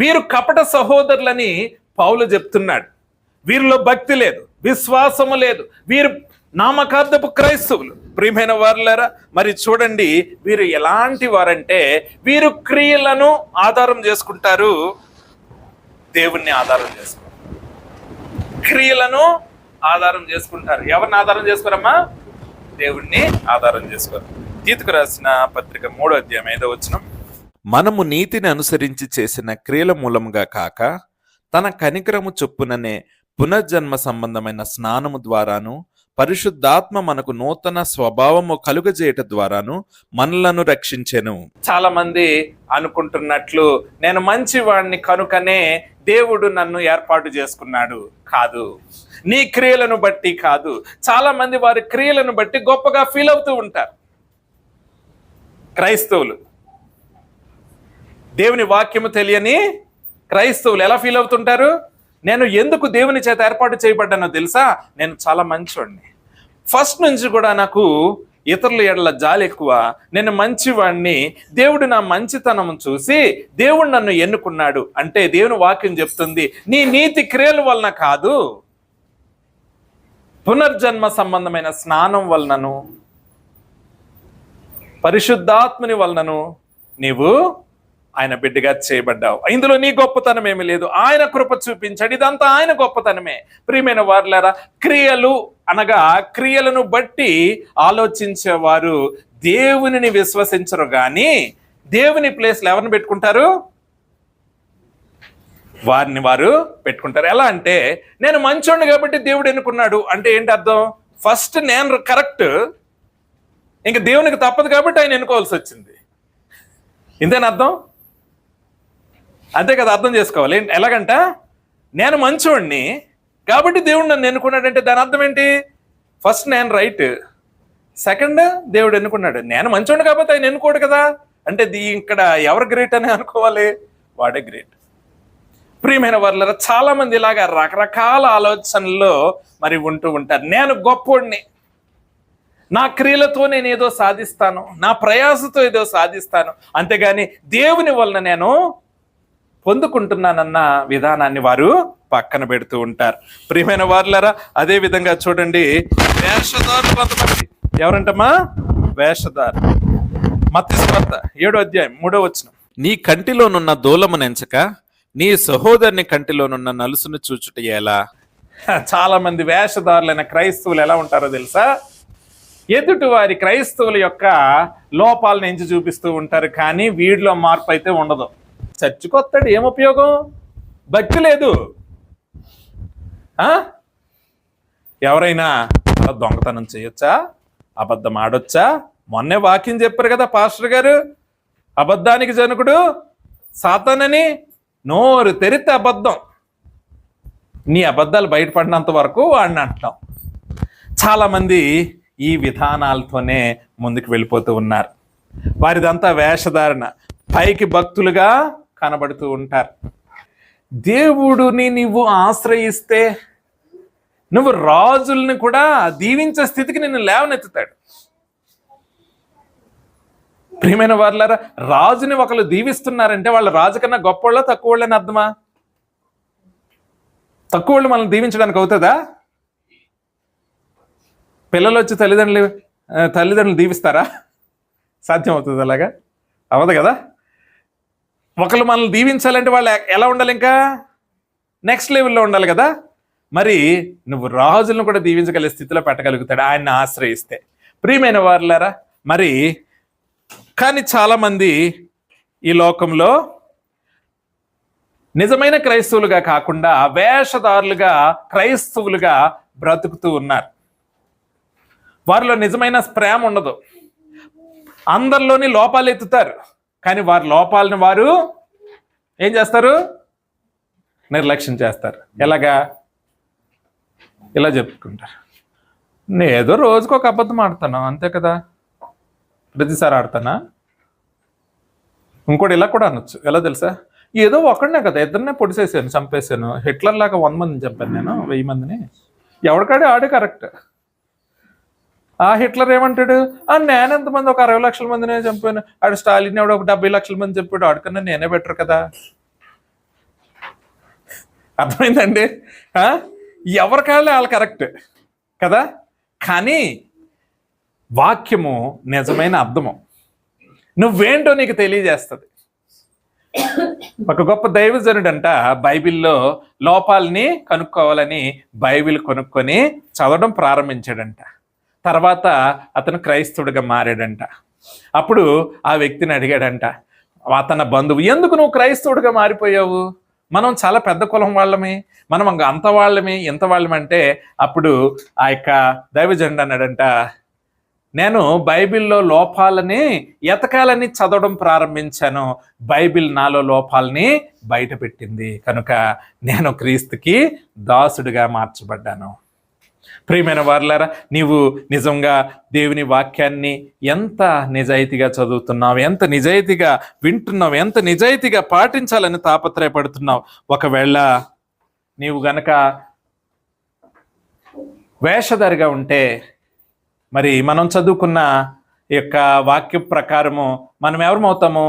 వీరు కపట సహోదరులని పౌలు చెప్తున్నాడు. వీరిలో భక్తి లేదు, విశ్వాసము లేదు, వీరు నామకార్థపు క్రైస్తవులు. ప్రియమైన వారులారా, మరి చూడండి, వీరు ఎలాంటి వారంటే వీరు క్రియలను ఆధారం చేసుకుంటారు, దేవుణ్ణి ఆధారం చేసుకుంటారు. క్రియలను ఆధారం చేసుకుంటారు. ఎవరిని ఆధారం చేసుకోరమ్మా? దేవుణ్ణి ఆధారం చేసుకోరు. తీతుకు రాసిన పత్రిక 3వ అధ్యాయం 5వ వచనం. మనము నీతిని అనుసరించి చేసిన క్రియల మూలముగా కాక తన కనికరము చొప్పుననే పునర్జన్మ సంబంధమైన స్నానము ద్వారాను పరిశుద్ధాత్మ మనకు నూతన స్వభావము కలుగజేయట ద్వారాను మనలను రక్షించెను. చాలా మంది అనుకుంటున్నట్లు నేను మంచివాడిని కనుకనే దేవుడు నన్ను ఏర్పాటు చేసుకున్నాడు. కాదు, నీ క్రియలను బట్టి కాదు. చాలా మంది వారి క్రియలను బట్టి గొప్పగా ఫీల్ అవుతూ ఉంటారు. క్రైస్తవులు, దేవుని వాక్యము తెలియని క్రైస్తవులు ఎలా ఫీల్ అవుతుంటారు? నేను ఎందుకు దేవుని చేత ఏర్పాటు చేయబడ్డానో తెలుసా? నేను చాలా మంచివాడిని, ఫస్ట్ నుంచి కూడా నాకు ఇతరుల ఎడల జాలి ఎక్కువ, నేను మంచివాడిని, దేవుడు నా మంచితనం చూసి దేవుడు నన్ను ఎన్నుకున్నాడు. అంటే దేవుని వాక్యం చెప్తుంది, నీ నీతి క్రియల వలన కాదు, పునర్జన్మ సంబంధమైన స్నానం వలనను పరిశుద్ధాత్మని వలనను నీవు ఆయన బిడ్డగా చేయబడ్డావు. ఇందులో నీ గొప్పతనం ఏమీ లేదు, ఆయన కృప చూపించాడు. ఇదంతా ఆయన గొప్పతనమే. ప్రియమైన వారులారా, క్రియలు అనగా క్రియలను బట్టి ఆలోచించేవారు దేవునిని విశ్వసించరు, కానీ దేవుని ప్లేస్లో ఎవరిని పెట్టుకుంటారు? వారిని వారు పెట్టుకుంటారు. ఎలా అంటే, నేను మంచోడిని కాబట్టి దేవుడు ఎన్నుకున్నాడు అంటే ఏంటి అర్థం? ఫస్ట్ నేను కరెక్ట్, ఇంకా దేవునికి తప్పదు కాబట్టి ఆయన ఎన్నుకోవాల్సి వచ్చింది. ఇంతేనా అర్థం? అంతే కదా, అర్థం చేసుకోవాలి. ఎలాగంట, నేను మంచోడిని కాబట్టి దేవుడు నన్ను ఎన్నుకున్నాడంటే దాని అర్థం ఏంటి? ఫస్ట్ నేను రైట్, సెకండ్ దేవుడు ఎన్నుకున్నాడు. నేను మంచోడిని కాబట్టి ఆయన ఎన్నుకోడు కదా, అంటే ఇక్కడ ఎవరు గ్రేట్ అని అనుకోవాలి? వాడే గ్రేట్. ప్రియమైన వారులారా, చాలా మంది ఇలాగా రకరకాల ఆలోచనల్లో మరి ఉంటూ ఉంటారు. నేను గొప్పోడిని, నా క్రియలతో నేను ఏదో సాధిస్తాను, నా ప్రయాసతో ఏదో సాధిస్తాను, అంతేగాని దేవుని వలన నేను పొందుకుంటున్నానన్న విధానాన్ని వారు పక్కన పెడుతూ ఉంటారు. ప్రియమైన వారులారా, అదే విధంగా చూడండి, వేషధారులు కొంతమంది. ఎవరంటమ్మా? వేషధారు. మత్తయి సువార్త 7వ అధ్యాయం 3వ వచనం. నీ కంటిలోనున్న దూలమునెంచక నీ సహోదరుని కంటిలోనున్న నలుసును చూచుట ఎలా? చాలా మంది వేషధారులైన క్రైస్తవులు ఎలా ఉంటారో తెలుసా? ఎదుటి వారి క్రైస్తవుల యొక్క లోపాలను ఎంచి చూపిస్తూ ఉంటారు, కానీ వీడిలో మార్పు అయితే ఉండదు. చర్చికి వస్తాడు, ఏం ఉపయోగం? భక్తి లేదు. ఎవరైనా దొంగతనం చేయొచ్చా? అబద్ధం ఆడొచ్చా? మొన్నే వాక్యం చెప్పారు కదా పాస్టర్ గారు, అబద్ధానికి జనకుడు సాతానని. నోరు తెరితే అబద్ధం. నీ అబద్ధాలు బయటపడినంత వరకు వాడిని అంటాం. చాలామంది ఈ విధానాలతోనే ముందుకు వెళ్ళిపోతూ ఉన్నారు. వారిదంతా వేషధారణ, పైకి భక్తులుగా కనబడుతూ ఉంటారు. దేవుడిని నువ్వు ఆశ్రయిస్తే నువ్వు రాజుల్ని కూడా దీవించే స్థితికి నిన్ను లేవనెత్తుతాడు. ప్రియమైన వారులారా, రాజుని ఒకళ్ళు దీవిస్తున్నారంటే వాళ్ళు రాజు కన్నా గొప్పవాళ్ళ తక్కువ వాళ్ళని అర్థమా? తక్కువ వాళ్ళు మనల్ని దీవించడానికి అవుతుందా? పిల్లలు వచ్చి తల్లిదండ్రులు దీవిస్తారా? సాధ్యం అవుతుంది? అలాగా అవ్వదు కదా. ఒకళ్ళు మనల్ని దీవించాలంటే వాళ్ళు ఎలా ఉండాలి? ఇంకా నెక్స్ట్ లెవెల్లో ఉండాలి కదా. మరి నువ్వు రాజులను కూడా దీవించగలిగే స్థితిలో పెట్టగలుగుతాడు ఆయన్ని ఆశ్రయిస్తే. ప్రియమైన వారులారా, మరి కానీ చాలామంది ఈ లోకంలో నిజమైన క్రైస్తవులుగా కాకుండా వేషధారులుగా క్రైస్తవులుగా బ్రతుకుతూ ఉన్నారు. వారిలో నిజమైన ప్రేమ ఉండదు. అందరిలోని లోపాలు ఎత్తుతారు, కానీ వారి లోపాలను వారు ఏం చేస్తారు? నిర్లక్ష్యం చేస్తారు. ఎలాగా? ఇలా చెప్పుకుంటారు, నేను ఏదో రోజుకు ఒక అబద్ధం ఆడతాను అంతే కదా, ప్రతిసారి ఆడతానా? ఇంకోటి ఇలా కూడా అనొచ్చు. ఎలా తెలుసా? ఏదో ఒకడినే కదా, ఇద్దరినే పొడిసేసాను, చంపేశాను, హిట్లర్ లాగా 100 మందిని చంపాను, నేను 1000 మందిని. ఎవరికాడే ఆడే కరెక్ట్. ఆ హిట్లర్ ఏమంటాడు? నేను ఎంతమంది, ఒక 60 లక్షల మందినే చంపాను. ఆడు స్టాలిన్ ఎవడో ఒక 70 లక్షల మంది చెప్పాడు, ఆడికన్నా నేనే బెటర్ కదా. అర్థమైందండి? ఎవరికాళ్ళే వాళ్ళు కరెక్ట్ కదా. కానీ వాక్యము నిజమైన అర్థము నువ్వేంటో నీకు తెలియజేస్తుంది. ఒక గొప్ప దైవజనుడంట బైబిల్లో లోపాలని కనుక్కోవాలని బైబిల్ కొనుక్కొని చదవడం ప్రారంభించాడంట. తర్వాత అతను క్రైస్తవుడిగా మారాడంట. అప్పుడు ఆ వ్యక్తిని అడిగాడంట అతని బంధువు, ఎందుకు నువ్వు క్రైస్తవుడిగా మారిపోయావు? మనం చాలా పెద్ద కులం వాళ్ళమే, మనం అంత వాళ్ళమే ఇంత వాళ్ళమే అంటే అప్పుడు ఆ యొక్క దైవజనుడు అన్నాడంట, నేను బైబిల్లో లోపాలని ఎతకాలని చదవడం ప్రారంభించాను, బైబిల్ నాలో లోపాలని బయట పెట్టింది, కనుక నేను క్రీస్తుకి దాసుడిగా మార్చబడ్డాను. ప్రియమైన వారలారా, నీవు నిజంగా దేవుని వాక్యాన్ని ఎంత నిజాయితీగా చదువుతున్నావు, ఎంత నిజాయితీగా వింటున్నావు, ఎంత నిజాయితీగా పాటించాలని తాపత్రయపడుతున్నావు? ఒకవేళ నీవు గనక వేషధారిగా ఉంటే, మరి మనం చదువుకున్న ఈ యొక్క వాక్య ప్రకారము మనం ఎవరమవుతాము?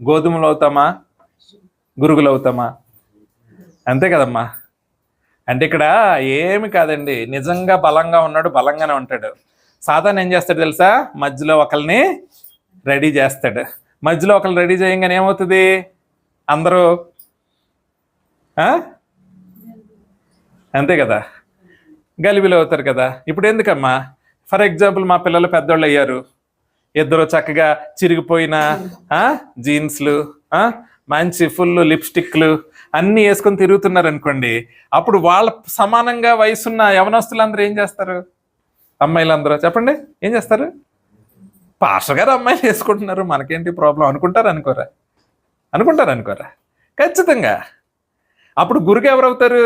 గోధుమలు అవుతామా, గురుగులు అవుతామా? అంతే కదమ్మా. అంటే ఇక్కడ ఏమి కాదండి, నిజంగా బలంగా ఉన్నాడు బలంగానే ఉంటాడు. సాతాను ఏం చేస్తాడు తెలుసా? మధ్యలో ఒకరిని రెడీ చేస్తాడు. మధ్యలో ఒకరిని రెడీ చేయగానే ఏమవుతుంది? అందరూ అంతే కదా, గలిబిలు అవుతారు కదా. ఇప్పుడు ఎందుకమ్మా, ఫర్ ఎగ్జాంపుల్ మా పిల్లలు పెద్దోళ్ళు అయ్యారు, ఇద్దరు చక్కగా చిరిగిపోయిన జీన్స్లు, మంచి ఫుల్ లిప్స్టిక్లు అన్నీ వేసుకొని తిరుగుతున్నారు అనుకోండి, అప్పుడు వాళ్ళ సమానంగా వయసున్న యవనస్తులందరూ ఏం చేస్తారు? అమ్మాయిలందరూ చెప్పండి ఏం చేస్తారు? పాస్టర్ గారు అమ్మాయిలు వేసుకుంటున్నారు, మనకేంటి ప్రాబ్లం అనుకుంటారు అనుకోరా? ఖచ్చితంగా. అప్పుడు గురుగా ఎవరవుతారు?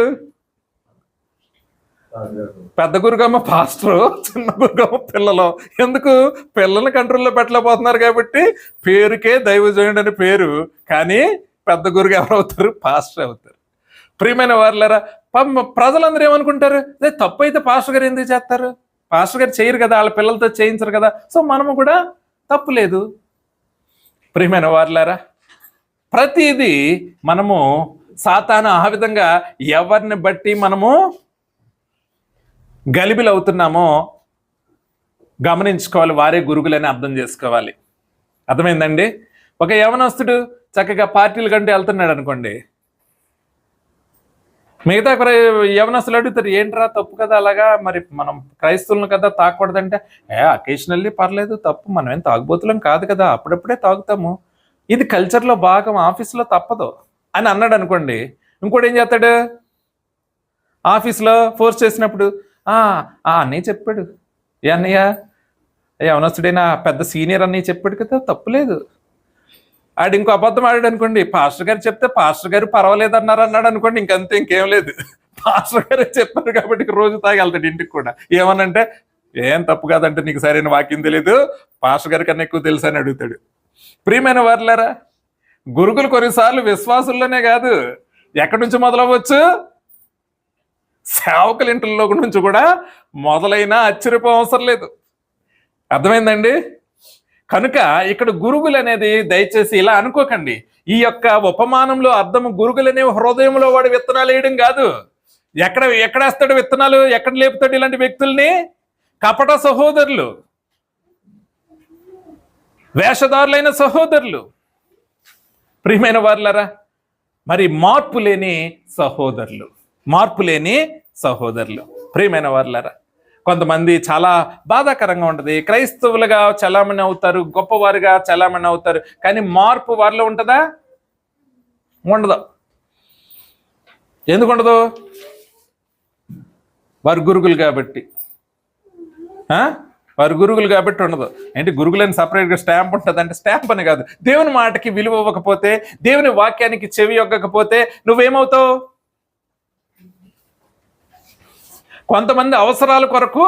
పెద్ద గురుగమ్మ పాస్టరు, చిన్న గురుగమ్మ పిల్లలు. ఎందుకు? పిల్లల్ని కంట్రోల్లో పెట్టలేకపోతున్నారు కాబట్టి పేరుకే దైవజనుడు అని పేరు, కానీ పెద్ద గురుగా ఎవరవుతారు? పాస్టర్ అవుతారు. ప్రియమైన వారులారా, ప్రజలందరూ ఏమనుకుంటారు? అదే తప్పు అయితే పాస్టర్ గారు ఎందుకు చేస్తారు? పాస్టర్ గారు చేయరు కదా, వాళ్ళ పిల్లలతో చేయించరు కదా, సో మనము కూడా తప్పు లేదు. ప్రియమైన వారులారా, ప్రతిదీ మనము సాతాను ఆ విధంగా ఎవరిని బట్టి మనము గలిబిలు అవుతున్నామో గమనించుకోవాలి, వారే గురుగులని అర్థం చేసుకోవాలి. అర్థమైందండి? ఒక యవనస్తుడు చక్కగా పార్టీలు కంటే వెళ్తున్నాడు అనుకోండి, మిగతా యవనస్తులు అడుగుతారు, ఏంట్రా తప్పు కదా అలాగా, మరి మనం క్రైస్తవులను కదా తాగకూడదంటే, అకేషనల్లీ పర్లేదు, తప్పు, మనం ఏం తాగుబోతులం కాదు కదా, అప్పుడప్పుడే తాగుతాము, ఇది కల్చర్లో భాగం, ఆఫీస్లో తప్పదు అని అన్నాడు అనుకోండి. ఇంకోటి ఏం చేస్తాడు? ఆఫీస్లో ఫోర్స్ చేసినప్పుడు, అన్నయ్య చెప్పాడు, ఏ అన్నయ్య, యవనస్తుడైనా పెద్ద సీనియర్ అన్నయ్య చెప్పాడు కదా, తప్పులేదు. ఆడు ఇంకో అబద్ధం ఆడాడు అనుకోండి, పాస్టర్ గారు చెప్తే పాస్టర్ గారు పర్వాలేదు అన్నాడు అనుకోండి, ఇంకంతే, ఇంకేం లేదు. పాస్టర్ గారే చెప్పారు కాబట్టి రోజు తాగి వెళ్తాడు ఇంటికి కూడా. ఏమనంటే, ఏం తప్పు కాదంటే నీకు సరైన వాక్యం తెలియదు, పాస్టర్ గారి కన్నా ఎక్కువ తెలుసు అని అడుగుతాడు. ప్రియమైన వారులారా, గురుకులు కొన్నిసార్లు విశ్వాసుల్లోనే కాదు, ఎక్కడి నుంచి మొదలవ్వచ్చు? సేవకుల ఇంట్లో నుంచి కూడా మొదలైనా ఆశ్చర్యపో అవసరం లేదు. అర్థమైందండి? కనుక ఇక్కడ గురుగులు అనేది దయచేసి ఇలా అనుకోకండి. ఈ యొక్క ఉపమానంలో అర్థము గురుగులు అనేవి హృదయంలో వాడు విత్తనాలు వేయడం కాదు. ఎక్కడేస్తాడు విత్తనాలు, ఎక్కడ లేపుతాడు ఇలాంటి వ్యక్తుల్ని? కపట సహోదరులు, వేషధారులైన సహోదరులు. ప్రియమైన వారులారా, మరి మార్పు లేని సహోదరులు. ప్రియమైన వారులారా, కొంతమంది చాలా బాధాకరంగా ఉంటుంది, క్రైస్తవులుగా చలామణి అవుతారు, గొప్పవారుగా చలామణి అవుతారు, కానీ మార్పు వారిలో ఉంటుందా? ఉండదు. ఎందుకు ఉండదు? వారు గురుగులు కాబట్టి. ఉండదు. ఏంటి గురుగులని సపరేట్గా స్టాంప్ ఉంటుంది అంటే, స్టాంప్ అని కాదు, దేవుని మాటకి విలువ ఇవ్వకపోతే, దేవుని వాక్యానికి చెవి యొగ్గకపోతే నువ్వేమవుతావు? కొంతమంది అవసరాల కొరకు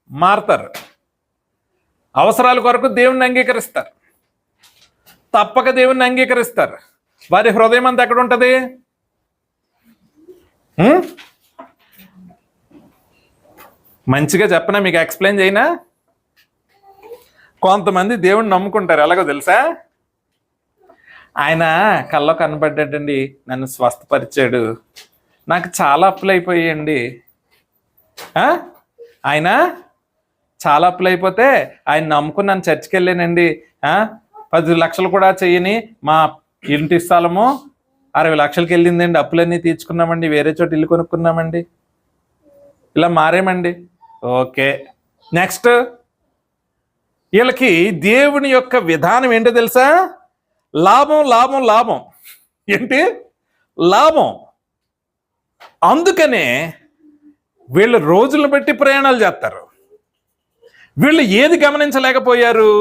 మారతారు, అవసరాల కొరకు దేవుణ్ణి అంగీకరిస్తారు, తప్పక దేవుణ్ణి అంగీకరిస్తారు. వారి హృదయం అంతా ఎక్కడ ఉంటుంది? మంచిగా చెప్పనా, మీకు ఎక్స్ప్లెయిన్ చేయనా? కొంతమంది దేవుణ్ణి నమ్ముకుంటారు, ఎలాగో తెలుసా? ఆయన కల్లో కనబడ్డాడండి, నన్ను స్వస్థపరిచాడు, నాకు చాలా అప్పులు అయిపోయాయండి. ఆయన చాలా అప్పులు అయిపోతే ఆయన నమ్ముకుని నన్ను చర్చికి వెళ్ళానండి, 10 లక్షలు కూడా చెయ్యని మా ఇంటి స్థలము 60 లక్షలకి వెళ్ళిందండి, అప్పులన్నీ తీర్చుకున్నామండి, వేరే చోట ఇల్లు కొనుక్కున్నామండి, ఇలా మారేమండి. Okay, next. వీళ్ళకి దేవుని యొక్క విధానం ఏంటో తెలుసా? లాభం. ఏంటి? లాభం. అందుకనే వీళ్ళు రోజులను బట్టి ప్రయాణాలు చేస్తారు. వీళ్ళు ఏది గమనించలేకపోయారు?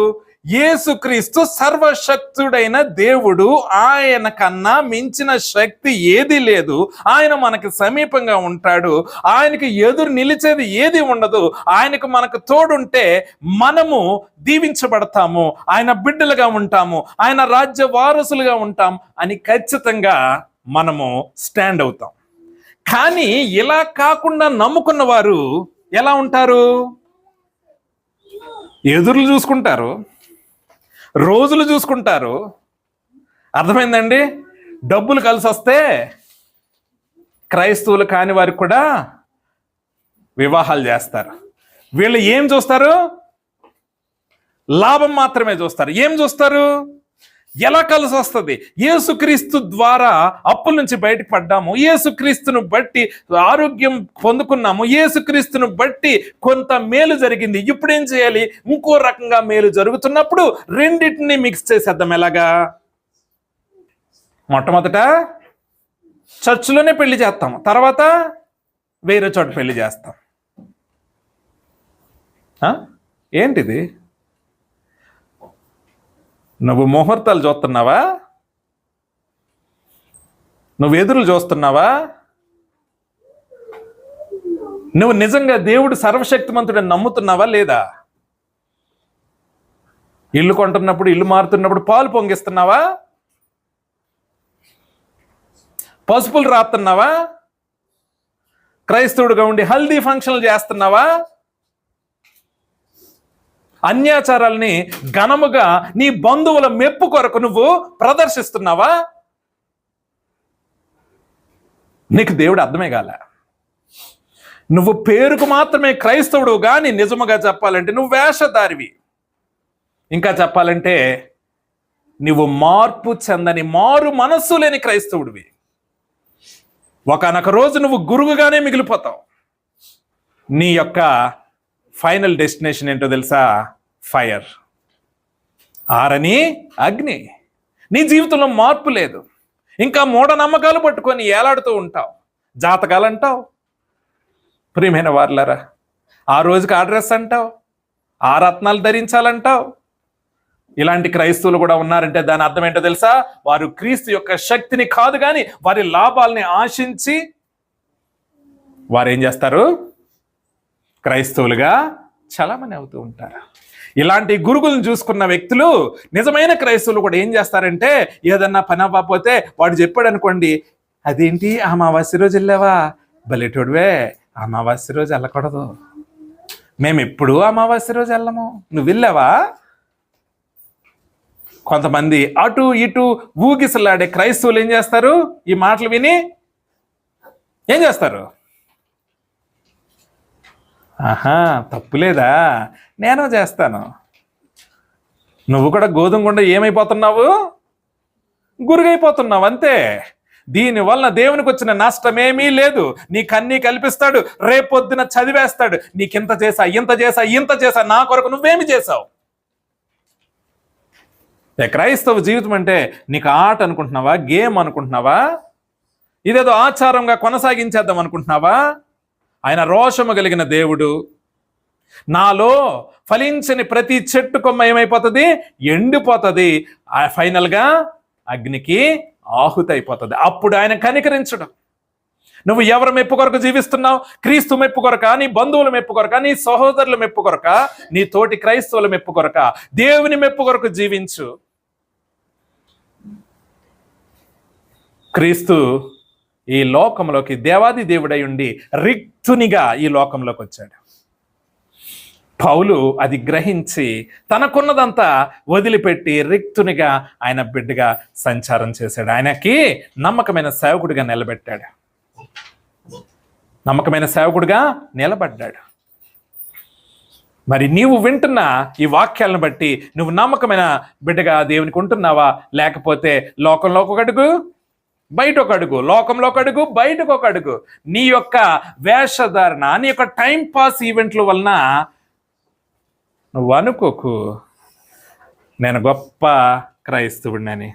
యేసుక్రీస్తు సర్వశక్తుడైన దేవుడు, ఆయన కన్నా మించిన శక్తి ఏది లేదు. ఆయన మనకి సమీపంగా ఉంటాడు, ఆయనకి ఎదురు నిలిచేది ఏది ఉండదు. ఆయనకు మనకు తోడుంటే మనము దీవించబడతాము, ఆయన బిడ్డలుగా ఉంటాము, ఆయన రాజ్య వారసులుగా ఉంటాం అని ఖచ్చితంగా మనము స్టాండ్ అవుతాం. కానీ ఇలా కాకుండా నమ్ముకున్న వారు ఎలా ఉంటారు? ఎదురులు చూసుకుంటారు, రోజులు చూసుకుంటారు. అర్థమైందండి? డబ్బులు కలిసి వస్తే క్రైస్తవులు కాని వారికి కూడా వివాహాలు చేస్తారు. వీళ్ళు ఏం చూస్తారు? లాభం మాత్రమే చూస్తారు. ఏం చూస్తారు? ఎలా కలిసి వస్తుంది? యేసుక్రీస్తు ద్వారా అప్పుల నుంచి బయటకు పడ్డాము, యేసుక్రీస్తును బట్టి ఆరోగ్యం పొందుకున్నాము, యేసుక్రీస్తును బట్టి కొంత మేలు జరిగింది, ఇప్పుడేం చేయాలి? ఇంకో రకంగా మేలు జరుగుతున్నప్పుడు రెండింటిని మిక్స్ చేసేద్దాం. ఎలాగా? మొట్టమొదట చర్చిలోనే పెళ్లి చేస్తాం, తర్వాత వేరే చోట పెళ్లి చేస్తాం. ఏంటిది? నువ్వు ముహూర్తాలు చూస్తున్నావా? నువ్వు ఎదురులు చూస్తున్నావా? నువ్వు నిజంగా దేవుడు సర్వశక్తిమంతుడని నమ్ముతున్నావా లేదా? ఇల్లు కొంటున్నప్పుడు, ఇల్లు మారుతున్నప్పుడు పాలు పొంగిస్తున్నావా? పసుపులు రాస్తున్నావా? క్రైస్తవుడుగా ఉండి హల్దీ ఫంక్షన్లు చేస్తున్నావా? అన్యాచారాల్ని ఘనముగా నీ బంధువుల మెప్పు కొరకు నువ్వు ప్రదర్శిస్తున్నావా? నీకు దేవుడు అర్థమే కాల. నువ్వు పేరుకు మాత్రమే క్రైస్తవుడు, కానీ నిజముగా చెప్పాలంటే నువ్వు వేషధారివి. ఇంకా చెప్పాలంటే నువ్వు మార్పు చెందని, మారు మనస్సు లేని క్రైస్తవుడివి. ఒకనొక రోజు నువ్వు గురువుగానే మిగిలిపోతావు. నీ యొక్క ఫైనల్ డెస్టినేషన్ ఏంటో తెలుసా? ఫైర్, ఆరని అగ్ని. నీ జీవితంలో మార్పు లేదు. ఇంకా మూఢనమ్మకాలు పట్టుకొని ఏలాడుతూ ఉంటావు, జాతకాలు అంటావు. ప్రియమైన వారులారా, ఆ రోజుకి ఆ డ్రెస్ అంటావు, ఆ రత్నాలు ధరించాలంటావు. ఇలాంటి క్రైస్తవులు కూడా ఉన్నారంటే దాని అర్థం ఏంటో తెలుసా? వారు క్రీస్తు యొక్క శక్తిని కాదు, కానీ వారి లాభాలని ఆశించి వారు ఏం చేస్తారు? క్రైస్తవులుగా చలామణి అవుతూ ఉంటారు. ఇలాంటి గురుగులను చూసుకున్న వ్యక్తులు, నిజమైన క్రైస్తవులు కూడా ఏం చేస్తారంటే, ఏదన్నా పని అవ్వకపోతే వాడు చెప్పాడు అనుకోండి, అదేంటి అమావాస్య రోజు వెళ్ళావా? బలెటోడువే, అమావాస్య రోజు వెళ్ళకూడదు, మేము ఎప్పుడూ అమావాస్య రోజు వెళ్ళము, నువ్వు వెళ్ళావా? కొంతమంది అటు ఇటు ఊగిసలాడే క్రైస్తవులు ఏం చేస్తారు? ఈ మాటలు విని ఏం చేస్తారు? ఆహా, తప్పులేదా, నేను చేస్తాను. నువ్వు కూడా గోధుమ గుండ ఏమైపోతున్నావు? గురుగైపోతున్నావు, అంతే. దీనివల్ల దేవునికి వచ్చిన నష్టమేమీ లేదు. నీకన్నీ కల్పిస్తాడు, రేపొద్దున చదివేస్తాడు. నీకింత చేసా, ఇంత చేసా, ఇంత చేసా, నా కొరకు నువ్వేమి చేసావు? క్రైస్తవ జీవితం అంటే నీకు ఆట అనుకుంటున్నావా? గేమ్ అనుకుంటున్నావా? ఇదేదో ఆచారంగా కొనసాగించేద్దాం అనుకుంటున్నావా? ఆయన రోషము కలిగిన దేవుడు. నాలో ఫలించని ప్రతి చెట్టు కొమ్మ ఏమైపోతుంది? ఎండిపోతుంది, ఫైనల్గా అగ్నికి ఆహుతి అయిపోతుంది. అప్పుడు ఆయన కనికరించడం. నువ్వు ఎవరి మెప్పు కొరకు జీవిస్తున్నావు? క్రీస్తు మెప్పు కొరక, నీ బంధువుల మెప్పు కొరక, నీ సహోదరుల మెప్పు కొరక, నీ తోటి క్రైస్తవుల మెప్పు కొరక? దేవుని మెప్పు కొరకు జీవించు. క్రీస్తు ఈ లోకంలోకి దేవాది దేవుడై ఉండి రిక్తునిగా ఈ లోకంలోకి వచ్చాడు. పౌలు అది గ్రహించి తనకున్నదంతా వదిలిపెట్టి రిక్తునిగా ఆయన బిడ్డగా సంచారం చేశాడు. ఆయనకి నమ్మకమైన సేవకుడిగా నిలబెట్టాడు, నమ్మకమైన సేవకుడిగా నిలబడ్డాడు. మరి నీవు వింటున్న ఈ వాక్యాలను బట్టి నువ్వు నమ్మకమైన బిడ్డగా దేవునికి ఉంటున్నావా? లేకపోతే లోకంలో ఒక అడుగు, బయట ఒక అడుగు, లోకంలో ఒక అడుగు, బయటకు ఒక అడుగు. నీ యొక్క వేషధారణ, నీ యొక్క టైం పాస్ ఈవెంట్ల వలన నువ్వు అనుకోకు నేను గొప్ప క్రైస్తవుడినని.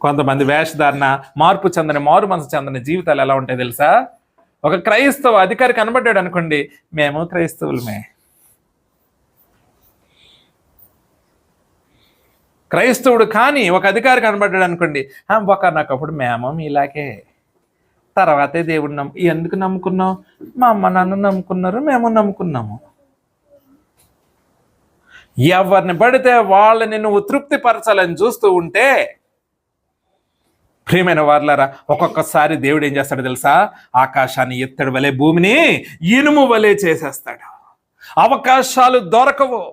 కొంతమంది వేషధారణ, మార్పు చెందని, మారు మనసు చెందని జీవితాలు ఎలా ఉంటాయి తెలుసా? ఒక క్రైస్తవ అధికారి కనబడ్డాడు అనుకోండి, మేము క్రైస్తవులమే. క్రైస్తవుడు కానీ ఒక అధికారి కనబడ్డాడు అనుకోండి, ఒకనొకప్పుడు మేము మీలాగే, తర్వాతే దేవుడు ఎందుకు నమ్ముకున్నాం? మా అమ్మ నాన్న నమ్ముకున్నారు, మేము నమ్ముకున్నాము. ఎవరిని పడితే వాళ్ళని నువ్వు తృప్తిపరచాలని చూస్తూ ఉంటే, ప్రియమైన వారలారా, ఒక్కొక్కసారి దేవుడు ఏం చేస్తాడు తెలుసా? ఆకాశాన్ని ఎత్తడి వలె, భూమిని ఇనుము వలె చేసేస్తాడు. అవకాశాలు దొరకవు.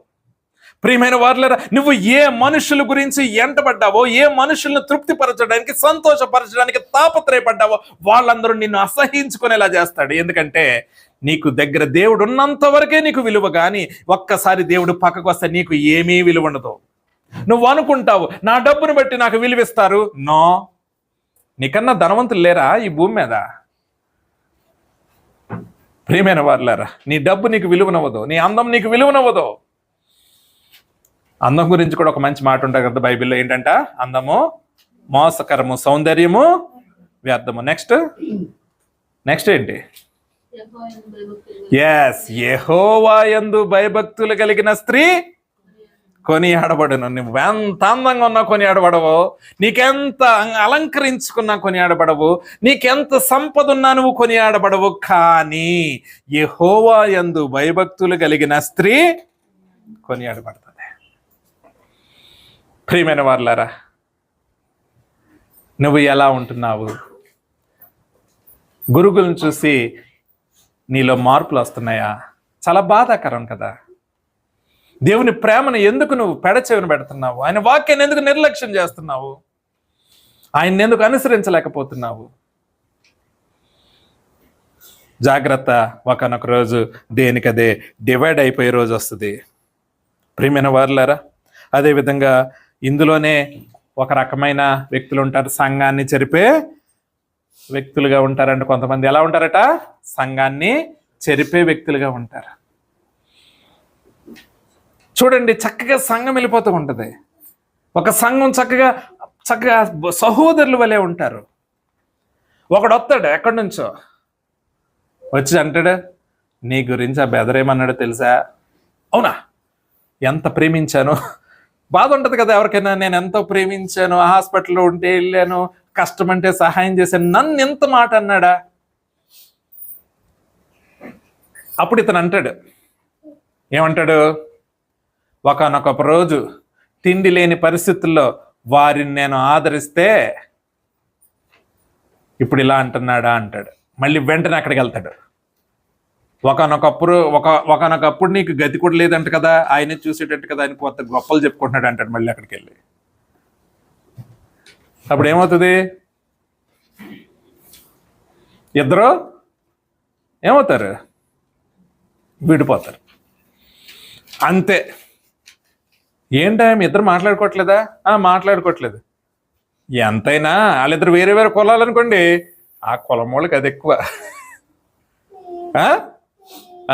ప్రియమైన వారలారా, నువ్వు ఏ మనుషుల గురించి ఎంటబడ్డావో, ఏ మనుషులను తృప్తిపరచడానికి, సంతోషపరచడానికి తాపత్రయపడ్డావో, వాళ్ళందరూ నిన్ను అసహించుకునేలా చేస్తాడు. ఎందుకంటే నీకు దగ్గర దేవుడు ఉన్నంత వరకే నీకు విలువ, కానీ ఒక్కసారి దేవుడు పక్కకు వస్తే నీకు ఏమీ విలువ ఉండదు. నువ్వు అనుకుంటావు, నా డబ్బును బట్టి నాకు విలువిస్తారు. నో, నీకన్నా ధనవంతులు లేరా ఈ భూమి మీద? ప్రియమైన వారలారా, నీ డబ్బు నీకు విలువనవ్వదు, నీ అందం నీకు విలువనవ్వదు. అందం గురించి కూడా ఒక మంచి మాట ఉంటుంది కదా బైబిల్లో, ఏంటంట? అందము మోసకరము, సౌందర్యము వ్యర్థము. నెక్స్ట్ ఏంటి? యెహోవా యందు భయభక్తులు కలిగిన స్త్రీ కొనియాడబడును. నువ్వు ఎంత అందంగా ఉన్నా కొనియాడబడవు, నీకెంత అలంకరించుకున్నా కొనియాడబడవు, నీకెంత సంపద ఉన్నా నువ్వు కొనియాడబడవు. కానీ యెహోవా యందు భయభక్తులు కలిగిన స్త్రీ కొనియాడబడుతుంది. ప్రియమైన వారలారా, నువ్వు ఎలా ఉంటున్నావు? గురుగులను చూసి నీలో మార్పులు వస్తున్నాయా? చాలా బాధాకరం కదా. దేవుని ప్రేమను ఎందుకు నువ్వు పెడచెవిన పెడుతున్నావు? ఆయన వాక్యాన్ని ఎందుకు నిర్లక్ష్యం చేస్తున్నావు? ఆయన్ని ఎందుకు అనుసరించలేకపోతున్నావు? జాగ్రత్త, ఒకనొక రోజు దేనికదే డివైడ్ అయిపోయే రోజు వస్తుంది. ప్రియమైన వారలారా, అదేవిధంగా ఇందులోనే ఒక రకమైన వ్యక్తులు ఉంటారు, సంఘాన్ని చెరిపే వ్యక్తులుగా ఉంటారంట. కొంతమంది ఎలా ఉంటారట? సంఘాన్ని చెరిపే వ్యక్తులుగా ఉంటారు. చూడండి, చక్కగా సంఘం వెళ్ళిపోతూ ఉంటుంది. ఒక సంఘం చక్కగా సహోదరుల వలె ఉంటారు. ఒకడు వస్తాడు ఎక్కడి నుంచో వచ్చి అంటాడు, నీ గురించి ఆ బెదరేమన్నాడో తెలుసా? అవునా? ఎంత ప్రేమించాను. బాధ ఉంటుంది కదా ఎవరికైనా, నేను ఎంతో ప్రేమించాను, హాస్పిటల్లో ఉంటే వెళ్ళాను, కష్టం అంటే సహాయం చేశాను, నన్ను ఎంత మాట అన్నాడా? అప్పుడు ఇతను అంటాడు, ఏమంటాడు? ఒకనొక రోజు తిండి లేని పరిస్థితుల్లో వారిని నేను ఆదరిస్తే ఇప్పుడు ఇలా అంటున్నాడా అంటాడు. మళ్ళీ వెంటనే అక్కడికి వెళ్తాడు. ఒకనొకప్పుడు నీకు గతి కూడా లేదంట కదా, ఆయనే చూసేటట్టు కదా, ఆయన కొత్త గొప్పలు చెప్పుకుంటున్నాడు అంటాడు. మళ్ళీ అక్కడికి వెళ్ళి అప్పుడు ఏమవుతుంది? ఇద్దరు ఏమవుతారు? విడిపోతారు. అంతే. ఏంటా మీ ఇద్దరు మాట్లాడుకోవట్లేదా? మాట్లాడుకోవట్లేదు. ఎంతైనా వాళ్ళిద్దరు వేరే వేరే కులాలు అనుకోండి, ఆ కులం వాళ్ళకి అది ఎక్కువ.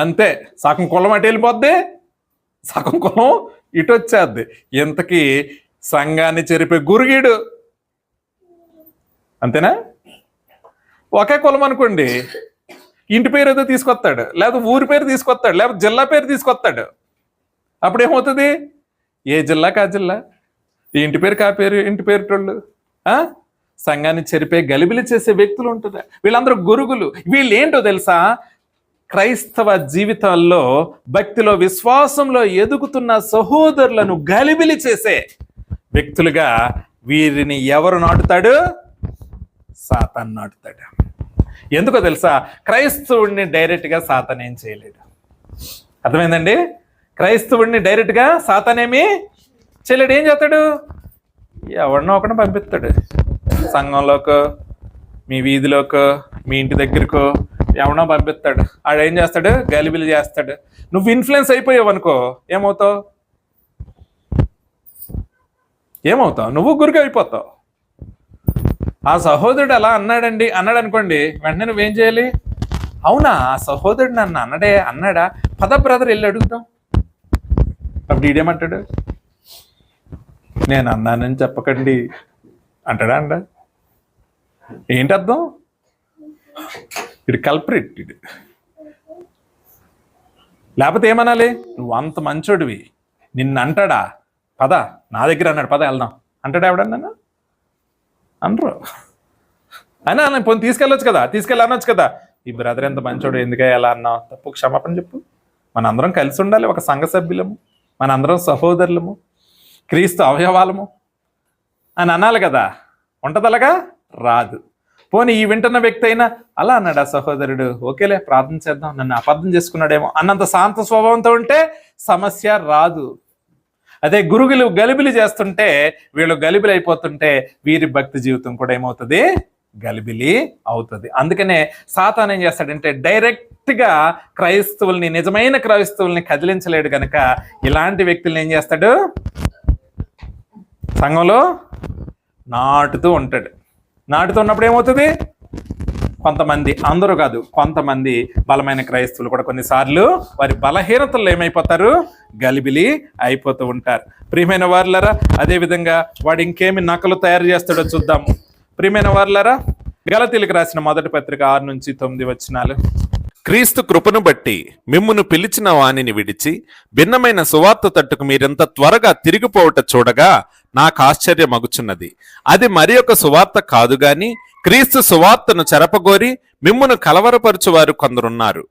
అంతే, సగం కులం అటు వెళ్ళిపోద్ది, సగం కులం ఇటు వచ్చేద్ది. ఇంతకీ సంఘాన్ని చెరిపే గురుగీడు. అంతేనా? ఒకే కులం అనుకోండి, ఇంటి పేరు ఏదో తీసుకొస్తాడు, లేకపోతే ఊరి పేరు తీసుకొస్తాడు, లేకపోతే జిల్లా పేరు తీసుకొస్తాడు. అప్పుడు ఏమవుతుంది? ఏ జిల్లాకి ఆ జిల్లా, ఇంటి పేరు కా పేరు, ఇంటి పేరుటోళ్ళు. సంఘాన్ని చెరిపే గలిబిలి చేసే వ్యక్తులు ఉంటున్నారు. వీళ్ళందరూ గురుగులు. వీళ్ళు ఏంటో తెలుసా? క్రైస్తవ జీవితాల్లో, భక్తిలో, విశ్వాసంలో ఎదుగుతున్న సహోదరులను గలిబిలి చేసే వ్యక్తులుగా వీరిని ఎవరు నాటుతాడు? సాతాను నాటుతాడు. ఎందుకో తెలుసా? క్రైస్తవుడిని డైరెక్ట్గా సాతాను ఏం చేయలేడు. అర్థమైందండి? క్రైస్తవుడిని డైరెక్ట్గా సాతానేమి చేయలేడు. ఏం చేస్తాడు? ఎవరినో ఒకరిని పంపిస్తాడు. సంఘంలోకో, మీ వీధిలోకో, మీ ఇంటి దగ్గరకో ఎవరినో పంపిస్తాడు. ఆడు ఏం చేస్తాడు? గలిబిలి చేస్తాడు. నువ్వు ఇన్ఫ్లుయెన్స్ అయిపోయావు అనుకో, ఏమవుతావు? నువ్వు గురికి అయిపోతావు. ఆ సహోదరుడు అలా అన్నాడు అనుకోండి, వెంటనే నువ్వేం చేయాలి? అవునా, ఆ సహోదరుడు నన్ను అన్నాడా? పద బ్రదర్ వెళ్ళి అడుగుతాం. అప్పుడు ఈడేమంటాడు? నేను అన్నానని చెప్పకండి అంటాడా అండ? ఏంటి అర్థం? ఇది కల్ప్రిట్ ఇది. లేకపోతే ఏమనాలి? నువ్వు అంత మంచోడివి, నిన్ను అంటాడా? పద నా దగ్గర అన్నాడు, పద వెళ్దాం అంటాడా ఎవడన్నా? అనరు. అయినా పోనీ తీసుకెళ్ళొచ్చు కదా, తీసుకెళ్ళనొచ్చు కదా. ఈ బ్రదర్ ఎంత మంచోడు, ఎందుకే ఎలా అన్నావు, తప్పు క్షమాపణ చెప్పు. మనందరం కలిసి ఉండాలి, ఒక సంఘ సభ్యులము, మనందరం సహోదరులము, క్రీస్తు అవయవాలము అని అనాలి కదా. ఉంటది అలాగా? రాదు. పోనీ ఈ వింటున్న వ్యక్తి అయినా అలా అన్నాడు ఆ సహోదరుడు, ఓకేలే ప్రార్థన చేద్దాం, నన్ను అబద్ధం చేసుకున్నాడేమో అన్నంత శాంత స్వభావంతో ఉంటే సమస్య రాదు. అదే గురుగులు గలిబిలి చేస్తుంటే, వీళ్ళు గలిబిలి అయిపోతుంటే వీరి భక్తి జీవితం కూడా ఏమవుతుంది? గలిబిలి అవుతుంది. అందుకనే సాతాను ఏం చేస్తాడంటే డైరెక్ట్ గా క్రైస్తవుల్ని, నిజమైన క్రైస్తవుల్ని కదిలించలేడు కనుక ఇలాంటి వ్యక్తుల్ని ఏం చేస్తాడు? సంఘంలో నాటుతూ ఉంటాడు. నాటుతున్నప్పుడు ఏమవుతుంది? కొంతమంది, అందరూ కాదు, కొంతమంది బలమైన క్రైస్తవులు కూడా కొన్నిసార్లు వారి బలహీనతల్లో ఏమైపోతారు? గలిబిలి అయిపోతూ ఉంటారు. ప్రియమైన వారులారా, అదేవిధంగా వాడు ఇంకేమి నకలు తయారు చేస్తాడో చూద్దాము. ప్రియమైన వారులారా, గలతీయులకు రాసిన మొదటి పత్రిక 6-9 వచనాలు. క్రీస్తు కృపను బట్టి మిమ్మును పిలిచిన వానిని విడిచి భిన్నమైన సువార్త తట్టుకు మీరెంత త్వరగా తిరిగిపోవట చూడగా నాకు ఆశ్చర్యమగుచున్నది. అది మరి ఒక సువార్త కాదు గాని క్రీస్తు సువార్తను చెరపగోరి మిమ్మును కలవరపరచువారు కొందరున్నారు.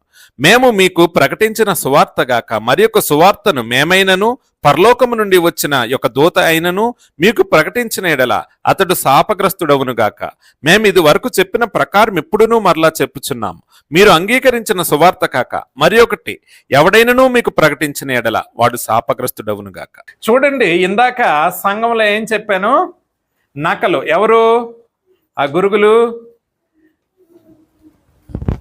మేము మీకు ప్రకటించిన సువార్తగాక మరి ఒక సువార్తను మేమైనను పరలోకము నుండి వచ్చిన యొక్క దూత అయినను మీకు ప్రకటించిన ఎడల అతడు శాపగ్రస్తుడవునుగాక. మేము ఇది వరకు చెప్పిన ప్రకారం ఇప్పుడునూ మరలా చెప్పుచున్నాం. మీరు అంగీకరించిన సువార్త కాక మరి ఒకటి ఎవడైనను మీకు ప్రకటించిన ఎడల వాడు శాపగ్రస్తుడవునుగాక. చూడండి, ఇందాక సంఘంలో ఏం చెప్పాను? నకలు ఎవరు? ఆ గురుగులు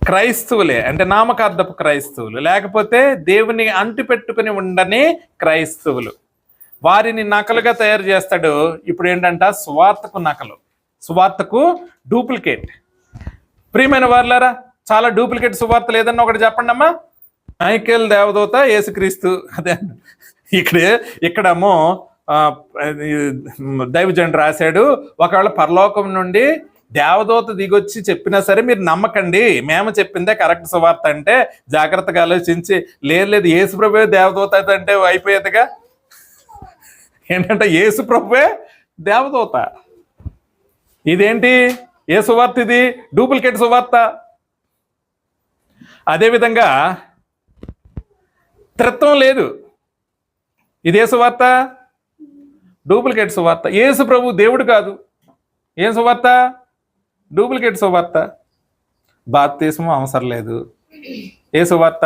క్రైస్తవులే, అంటే నామకార్థపు క్రైస్తవులు, లేకపోతే దేవుని అంటి పెట్టుకుని ఉండని క్రైస్తవులు. వారిని నకలుగా తయారు చేస్తాడు. ఇప్పుడు ఏంటంట? సువార్తకు నకలు, సువార్తకు డూప్లికేట్. ప్రియమైన వారులారా, చాలా డూప్లికేట్ సువార్తలు ఏదన్నా ఒకటి చెప్పండి అమ్మా. మైకేల్ దేవదూత, యేసుక్రీస్తు. అదే ఇక్కడేమో దైవజనుడు రాశాడు, ఒకవేళ పరలోకం నుండి దేవదూత దిగొచ్చి చెప్పినా సరే మీరు నమ్మకండి, మేము చెప్పిందే కరెక్ట్ సువార్త అంటే జాగ్రత్తగా ఆలోచించి, లేదు యేసు ప్రభువే దేవదూత అంటే అయిపోయేదిగా. ఏంటంటే యేసు ప్రభువే దేవదూత. ఇదేంటి? ఏ సువార్త ఇది? డూప్లికేట్ సువార్త. అదేవిధంగా త్రిత్వం లేదు. ఇదే సువార్త, డూప్లికేట్ సువార్త. యేసు ప్రభు దేవుడు కాదు. ఏం సువార్త? డూప్లికేట్ సువార్త. బాప్తిస్మం అవసరం లేదు. ఏ సువార్త?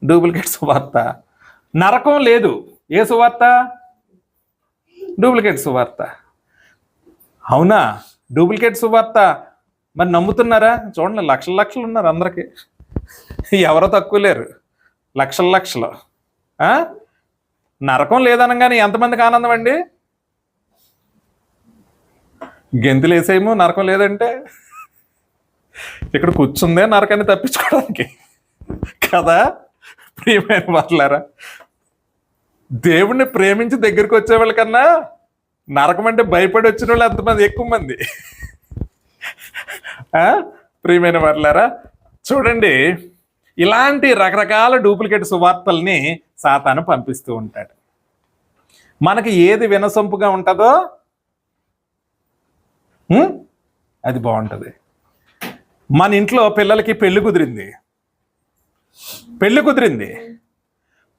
డూప్లికేట్ సువార్త. నరకం లేదు. ఏ సువార్త? డూప్లికేట్ సువార్త. అవునా? డూప్లికేట్ సువార్త. మరి నమ్ముతున్నారా? చూడండి, లక్షలు ఉన్నారు అందరికీ, ఎవరో తక్కువ లేరు, లక్షలు. నరకం లేదనగానే ఎంతమందికి ఆనందం అండి? గెంతులు వేసేమో నరకం లేదంటే. ఇక్కడ కూర్చుందే నరకాన్ని తప్పించుకోవడానికి కదా. ప్రియమైన వాళ్ళారా, దేవుణ్ణి ప్రేమించి దగ్గరికి వచ్చే వాళ్ళకన్నా నరకం అంటే భయపడి వచ్చిన వాళ్ళు ఎంతమంది? ఎక్కువ మంది. ప్రియమైన వాళ్ళారా, చూడండి, ఇలాంటి రకరకాల డూప్లికేట్ సువార్తల్ని సాతాను పంపిస్తూ ఉంటాడు. మనకి ఏది వినసొంపుగా ఉంటుందో అది బాగుంటుంది. మన ఇంట్లో పిల్లలకి పెళ్లి కుదిరింది.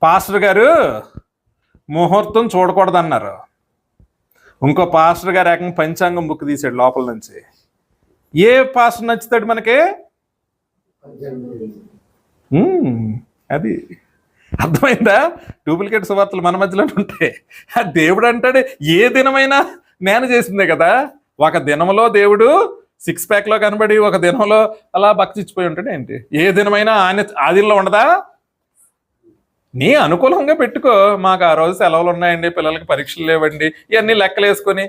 పాస్టర్ గారు ముహూర్తం చూడకూడదన్నారు. ఇంకో పాస్టర్ గారు ఏకంగా పంచాంగం బుక్ తీసాడు లోపల నుంచి. ఏ పాస్టర్ నచ్చుతాడు మనకి? అది అర్థమైందా? డూప్లికేట్ సువార్తలు మన మధ్యలో ఉంటాయి. ఆ దేవుడు అంటాడు ఏ దినమైనా నేను చేసిందే కదా. ఒక దినంలో దేవుడు 6 ప్యాక్ లో కనబడి ఒక దినంలో అలా భక్తి ఇచ్చిపోయి ఉంటాడు ఏంటి? ఏ దినమైనా ఆయన ఆదిలో ఉండదా? నీ అనుకూలంగా పెట్టుకో. మాకు ఆ రోజు సెలవులు ఉన్నాయండి, పిల్లలకి పరీక్షలు లేవండి, ఇవన్నీ లెక్కలు వేసుకొని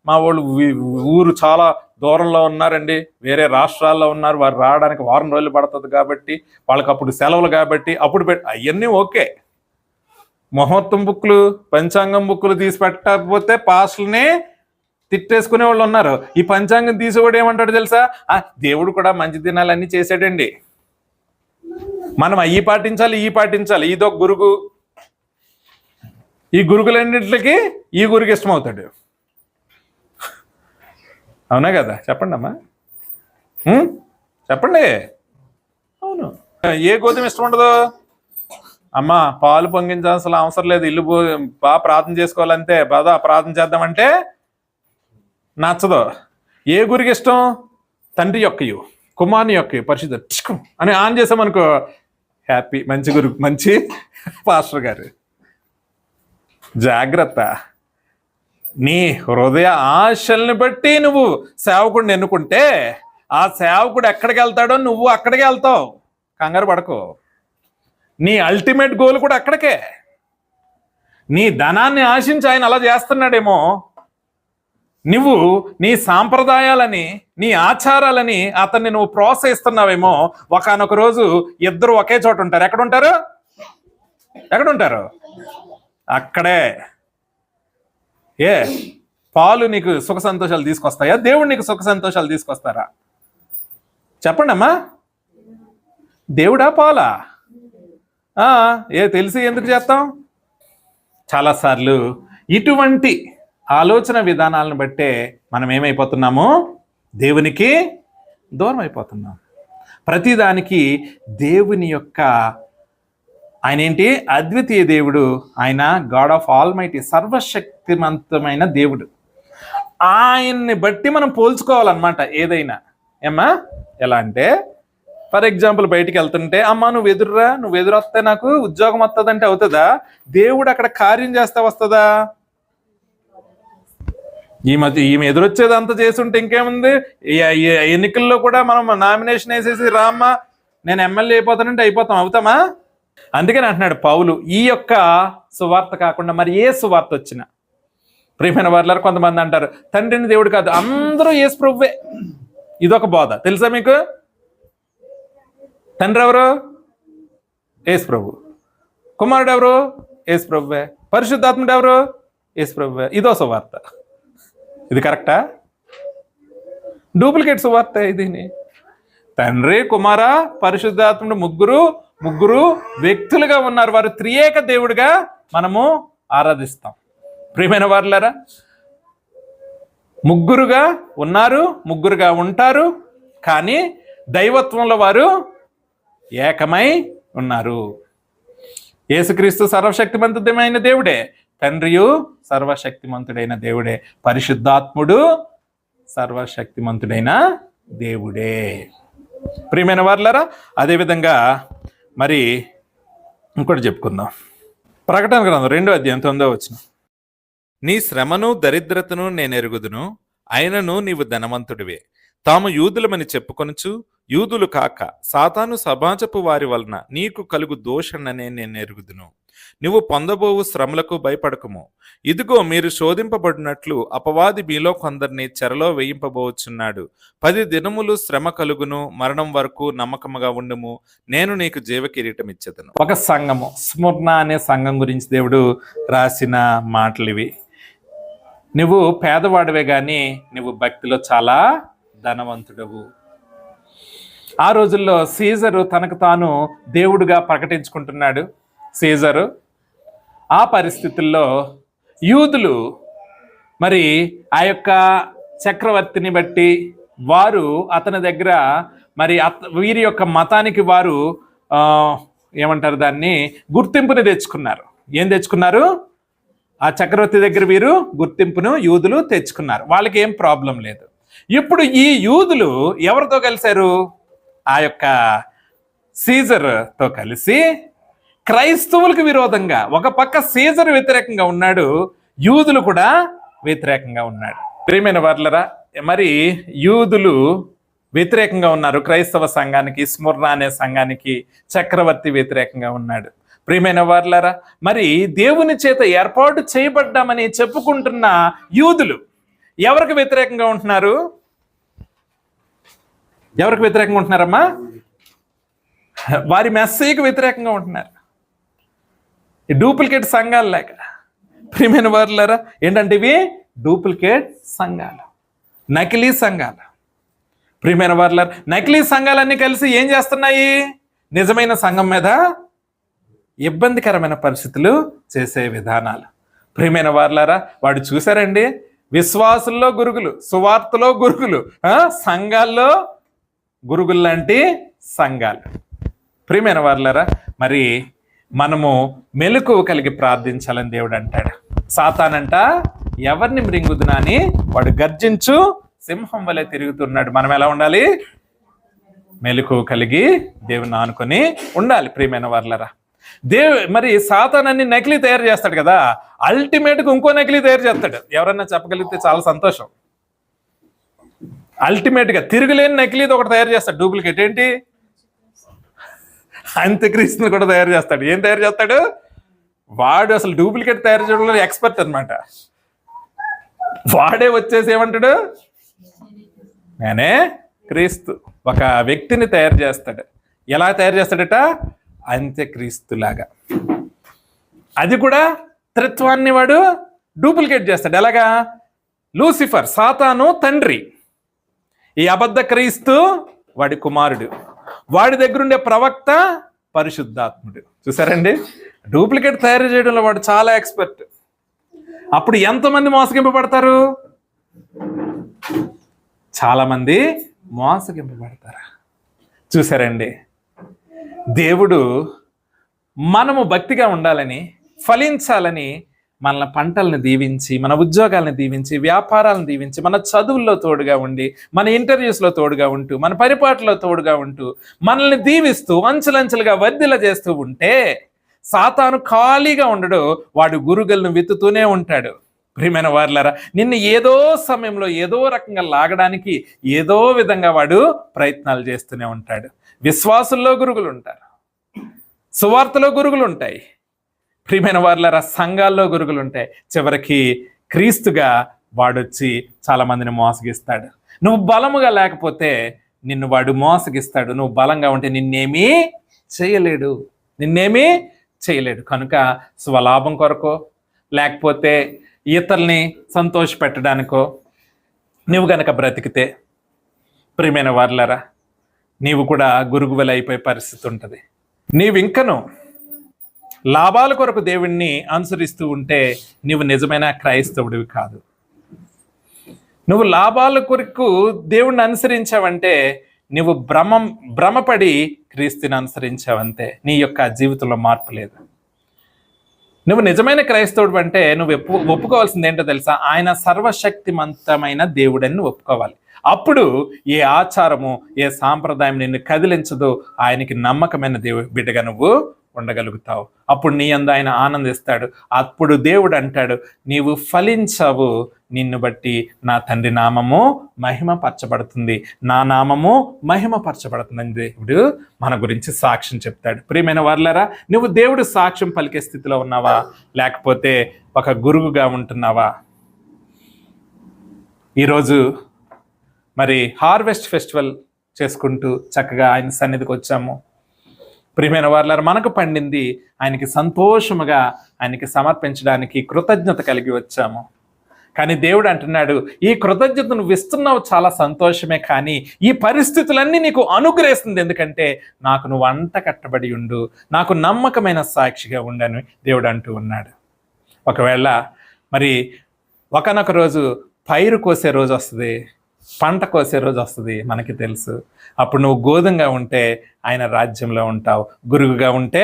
మా వాళ్ళు ఊరు చాలా దూరంలో ఉన్నారండి, వేరే రాష్ట్రాల్లో ఉన్నారు, వారు రావడానికి వారం రోజులు పడుతుంది కాబట్టి వాళ్ళకి అప్పుడు సెలవులు కాబట్టి అప్పుడు అవన్నీ ఓకే. ముహూర్తం బుక్లు, పంచాంగం బుక్లు తీసి పెట్టకపోతే పాస్టర్ని తిట్టేసుకునే వాళ్ళు ఉన్నారు. ఈ పంచాంగం తీసేవాడు ఏమంటాడు తెలుసా? దేవుడు కూడా మంచి దినాలన్నీ చేశాడండి, మనం అయ్యి పాటించాలి ఈ పాటించాలి. ఇదొక గురుగు, ఈ గురుగులన్నింటికి ఈ గురుగు ఇష్టమవుతాడు. అవునా కదా? చెప్పండి అమ్మా, చెప్పండి. అవును. ఏ గోధుమ ఇష్టం ఉండదు అమ్మా? పాలు పొంగించాల్సిన అవసరం లేదు, ఇల్లు బాగా ప్రార్థన చేసుకోవాలంతే, బాగా ప్రార్థన చేద్దామంటే నచ్చదు. ఏ గురికి ఇష్టం? తండ్రి యొక్కయు కుమారుని యొక్క పరిశుద్ధ అని ఆన్ చేసామనుకో, హ్యాపీ, మంచి గురు, మంచి పాస్టర్ గారు. జాగ్రత్త. నీ హృదయ ఆశల్ని బట్టి నువ్వు సేవకుడిని ఎన్నుకుంటే ఆ సేవకుడు ఎక్కడికి వెళ్తాడో నువ్వు అక్కడికి వెళ్తావు. కంగారు పడకు. నీ అల్టిమేట్ గోల్ కూడా అక్కడికే. నీ ధనాన్ని ఆశించి ఆయన అలా చేస్తున్నాడేమో, నువ్వు నీ సాంప్రదాయాలని నీ ఆచారాలని అతన్ని నువ్వు ప్రోత్సహిస్తున్నావేమో. ఒకానొక రోజు ఇద్దరు ఒకే చోట ఉంటారు. ఎక్కడుంటారు? ఎక్కడుంటారు? అక్కడే. ఏ పాలు నీకు సుఖ సంతోషాలు తీసుకొస్తాయా? దేవుడు నీకు సుఖ సంతోషాలు తీసుకొస్తారా? చెప్పండి అమ్మా. దేవుడా పాలా? తెలిసి ఎందుకు చేస్తాం? చాలాసార్లు ఇటువంటి ఆలోచన విధానాలను బట్టే మనం ఏమైపోతున్నాము? దేవునికి దూరం అయిపోతున్నాం. ప్రతిదానికి దేవుని యొక్క ఆయన ఏంటి? అద్వితీయ దేవుడు. ఆయన గాడ్ ఆఫ్ ఆల్మైటీ, సర్వశక్తిమంతమైన దేవుడు. ఆయన్ని బట్టి మనం పోల్చుకోవాలన్నమాట ఏదైనా. ఏమ్మా? ఎలా అంటే, ఫర్ ఎగ్జాంపుల్ బయటికి వెళ్తుంటే, అమ్మా నువ్వు ఎదురొస్తే నాకు ఉద్యోగం వస్తుందంటే అవుతుందా? దేవుడు అక్కడ కార్యం చేస్తే వస్తుందా? ఈమె ఎదురొచ్చేదంతా చేస్తుంటే ఇంకేముంది? ఎన్నికల్లో కూడా మనం నామినేషన్ వేసేసి రామ్మా నేను ఎమ్మెల్యే అయిపోతానంటే అయిపోతాం. అవుతామా? అందుకని అంటున్నాడు పౌలు, ఈ యొక్క సువార్త కాకుండా మరి ఏ సువార్త వచ్చినా. ప్రియమైన వారులారా, కొంతమంది అంటారు తండ్రిని దేవుడు కాదు, అందరూ యేసు ప్రభువే. ఇదొక బోధ. తెలుసా మీకు? తండ్రి ఎవరు? యేసు ప్రభు. కుమారుడు ఎవరు? యేసు ప్రభువే. పరిశుద్ధాత్ముడు ఎవరు? యేసు ప్రభువే. ఇదో సువార్త. ఇది కరెక్టా? డూప్లికేట్ సువార్త ఇది. తండ్రి, కుమార, పరిశుద్ధాత్ముడు ముగ్గురు వ్యక్తులుగా ఉన్నారు. వారు త్రియేక దేవుడిగా మనము ఆరాధిస్తాం. ప్రియమైన వారులారా, ముగ్గురుగా ఉన్నారు, ముగ్గురుగా ఉంటారు, కానీ దైవత్వంలో వారు ఏకమై ఉన్నారు. యేసుక్రీస్తు సర్వశక్తిమంతుడైన దేవుడే, తండ్రియు సర్వశక్తిమంతుడైన దేవుడే, పరిశుద్ధాత్ముడు సర్వశక్తిమంతుడైన దేవుడే. ప్రియమైన వారులారా, అదేవిధంగా మరి ఇంకోటి చెప్పుకుందాం. ప్రకటన గ్రంథం 2:9. నీ శ్రమను దరిద్రతను నేనెరుగుదును, అయినను నీవు ధనవంతుడివే. తాము యూదులమని చెప్పుకొనుచు యూదులు కాక సాతాను సమాజపు వారి వలన నీకు కలుగు దోషణనే నేనెరుగుదును. నువ్వు పొందబోవు శ్రమలకు భయపడకము. ఇదిగో మీరు శోధింపబడినట్లు అపవాది మీలో కొందరిని చెరలో వేయింపబోచున్నాడు. 10 దినములు శ్రమ కలుగును, మరణం వరకు నమ్మకముగా ఉండుము, నేను నీకు జీవ కిరీటం ఇచ్చేదను. ఒక సంఘము, స్ముర్ణ అనే సంఘం గురించి దేవుడు రాసిన మాటలు ఇవి. నువ్వు పేదవాడివే గాని నువ్వు భక్తిలో చాలా ధనవంతుడవు. ఆ రోజుల్లో సీజరు తనకు తాను దేవుడుగా ప్రకటించుకుంటున్నాడు. సీజరు ఆ పరిస్థితుల్లో యూదులు మరి ఆ యొక్క చక్రవర్తిని బట్టి వారు అతని దగ్గర మరి వీరి యొక్క మతానికి వారు ఏమంటారు దాన్ని, గుర్తింపుని తెచ్చుకున్నారు. ఏం తెచ్చుకున్నారు? ఆ చక్రవర్తి దగ్గర వీరు గుర్తింపును యూదులు తెచ్చుకున్నారు. వాళ్ళకి ఏం ప్రాబ్లం లేదు. ఇప్పుడు ఈ యూదులు ఎవరితో కలిశారు? ఆ యొక్క సీజర్తో కలిసి క్రైస్తవులకు విరోధంగా, ఒక పక్క సీజర్ వ్యతిరేకంగా ఉన్నాడు, యూదులు కూడా వ్యతిరేకంగా ఉన్నాడు. ప్రియమైన వారులారా, మరి యూదులు వ్యతిరేకంగా ఉన్నారు క్రైస్తవ సంఘానికి, స్ముర్ణ అనే సంఘానికి. చక్రవర్తి వ్యతిరేకంగా ఉన్నాడు. ప్రియమైన వారులారా, మరి దేవుని చేత ఏర్పాటు చేయబడ్డామని చెప్పుకుంటున్న యూదులు ఎవరికి వ్యతిరేకంగా ఉంటున్నారు? ఎవరికి వ్యతిరేకంగా ఉంటున్నారమ్మా? వారి మెస్సీకి వ్యతిరేకంగా ఉంటున్నారు. డూప్లికేట్ సంఘాలు లేక. ప్రియమైన వారులారా, ఏంటంటే ఇవి డూప్లికేట్ సంఘాలు, నకిలీ సంఘాలు. ప్రియమైన వారలారా, నకిలీ సంఘాలన్నీ కలిసి ఏం చేస్తున్నాయి? నిజమైన సంఘం మీద ఇబ్బందికరమైన పరిస్థితులు చేసే విధానాలు. ప్రియమైన వారలారా, వాడు చూశారండి, విశ్వాసుల్లో గురుగులు, సువార్తలో గురుగులు, సంఘాల్లో గురుగులు లాంటి సంఘాలు. ప్రియమైన వారలారా, మరి మనము మెలకువ కలిగి ప్రార్థించాలని దేవుడు అంటాడు. సాతానంట ఎవరిని మృంగుదునా అని వాడు గర్జించు సింహం వలె తిరుగుతున్నాడు. మనం ఎలా ఉండాలి? మెలకువ కలిగి దేవుని ఆనుకొని ఉండాలి. ప్రియమైన వారలారా, మరి సాతానాన్ని నకిలీ తయారు చేస్తాడు కదా, అల్టిమేట్గా ఇంకో నకిలీ తయారు చేస్తాడు. ఎవరన్నా చెప్పగలిగితే చాలా సంతోషం. అల్టిమేట్గా తిరుగులేని నకిలీది ఒకటి తయారు చేస్తాడు, డూప్లికేట్. ఏంటి? అంత్యక్రీస్తుని కూడా తయారు చేస్తాడు. ఏం తయారు చేస్తాడు? వాడు అసలు డూప్లికేట్ తయారు చేయడంలో ఎక్స్పర్ట్ అనమాట. వాడే వచ్చేసి ఏమంటాడు? నేనే క్రీస్తు. ఒక వ్యక్తిని తయారు చేస్తాడు. ఎలా తయారు చేస్తాడట? అంత్యక్రీస్తులాగా. అది కూడా త్రిత్వాన్ని వాడు డూప్లికేట్ చేస్తాడు. ఎలాగా? లూసిఫర్ సాతాను తండ్రి, ఈ అబద్ధ క్రీస్తు వాడి కుమారుడు, వాడి దగ్గరుండే ప్రవక్త పరిశుద్ధాత్ముడు. చూసారండి, డూప్లికేట్ తయారు చేయడంలో వాడు చాలా ఎక్స్పర్ట్. అప్పుడు ఎంతమంది మోసగింపబడతారు? చాలా మంది మోసగింపబడతారు. చూసారండి, దేవుడు మనము భక్తిగా ఉండాలని, ఫలించాలని మన పంటలను దీవించి, మన ఉద్యోగాలను దీవించి, వ్యాపారాలను దీవించి, మన చదువుల్లో తోడుగా ఉండి, మన ఇంటర్వ్యూస్లో తోడుగా ఉంటూ, మన పరిపాటిలో తోడుగా ఉంటూ, మనల్ని దీవిస్తూ అంచెలంచెలుగా వర్ధిల్ల చేస్తూ ఉంటే సాతాను ఖాళీగా ఉండడు, వాడు గురుగులను విత్తుతూనే ఉంటాడు. ప్రియమైన వారలారా, నిన్ను ఏదో సమయంలో ఏదో రకంగా లాగడానికి ఏదో విధంగా వాడు ప్రయత్నాలు చేస్తూనే ఉంటాడు. విశ్వాసుల్లో గురుగులు ఉంటారు, సువార్తలో గురుగులు ఉంటాయి. ప్రియమైన వారలారా, సంఘాల్లో గురుగులు ఉంటాయి. చివరికి క్రీస్తుగా వాడొచ్చి చాలా మందిని మోసగిస్తాడు. నువ్వు బలముగా లేకపోతే నిన్ను వాడు మోసగిస్తాడు. నువ్వు బలంగా ఉంటే నిన్నేమీ చేయలేడు. కనుక స్వలాభం కొరకో, లేకపోతే ఇతరుల్ని సంతోష పెట్టడానికో నువ్వు గనక బ్రతికితే, ప్రియమైన వారలారా, నీవు కూడా గురుగువెల అయిపోయే పరిస్థితి ఉంటుంది. నీవు ఇంకను లాభాల కొరకు దేవుణ్ణి అనుసరిస్తూ ఉంటే నీవు నిజమైన క్రైస్తవుడివి కాదు. నువ్వు లాభాల కొరకు దేవుణ్ణి అనుసరించావంటే నువ్వు భ్రమపడి క్రీస్తుని అనుసరించావంతే. నీ యొక్క జీవితంలో మార్పు లేదు. నువ్వు నిజమైన క్రైస్తవుడు అంటే నువ్వు ఒప్పుకోవాల్సింది ఏంటో తెలుసా? ఆయన సర్వశక్తిమంతమైన దేవుడని నువ్వు ఒప్పుకోవాలి. అప్పుడు ఏ ఆచారము, ఏ సాంప్రదాయం నిన్ను కదిలించదో ఆయనకి నమ్మకమైన బిడ్డగా నువ్వు ఉండగలుగుతావు. అప్పుడు నీ యందు ఆయన ఆనందిస్తాడు. అప్పుడు దేవుడు అంటాడు, నీవు ఫలించావు, నిన్ను బట్టి నా తండ్రి నామము మహిమపరచబడుతుంది, నా నామము మహిమపరచబడుతుందని దేవుడు మన గురించి సాక్ష్యం చెప్తాడు. ప్రియమైన వారలారా, నువ్వు దేవుడు సాక్ష్యం పలికే స్థితిలో ఉన్నావా, లేకపోతే ఒక గురువుగా ఉంటున్నావా? ఈరోజు మరి హార్వెస్ట్ ఫెస్టివల్ చేసుకుంటూ చక్కగా ఆయన సన్నిధికి వచ్చాము. ప్రియమైన వారలారా, మనకు పండింది ఆయనకి సంతోషముగా ఆయనకి సమర్పించడానికి కృతజ్ఞత కలిగి వచ్చాము. కానీ దేవుడు అంటున్నాడు, ఈ కృతజ్ఞత నువ్వు ఇస్తున్నావు చాలా సంతోషమే, కానీ ఈ పరిస్థితులన్నీ నీకు అనుగ్రహిస్తుంది. ఎందుకంటే నాకు నువ్వు అంట కట్టబడి ఉండు, నాకు నమ్మకమైన సాక్షిగా ఉండని దేవుడు అంటూ ఉన్నాడు. ఒకవేళ మరి ఒకనొక రోజు పైరు కోసే రోజు వస్తుంది, పంట కోసే రోజు వస్తుంది, మనకి తెలుసు. అప్పుడు నువ్వు గోధుమగా ఉంటే ఆయన రాజ్యంలో ఉంటావు, గురుగుగా ఉంటే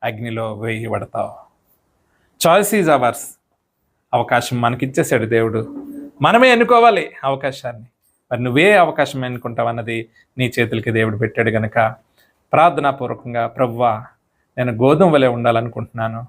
అగ్నిలో వేయబడతావు. Choice is ours. అవకాశం మనకిచ్చేసాడు దేవుడు, మనమే ఎన్నుకోవాలి అవకాశాన్ని. మరి నువ్వే అవకాశం ఎన్నుకుంటావు అన్నది నీ చేతులకి దేవుడు పెట్టాడు. కనుక ప్రార్థనాపూర్వకంగా, ప్రభువా, నేను గోధుమ వలె ఉండాలనుకుంటున్నాను,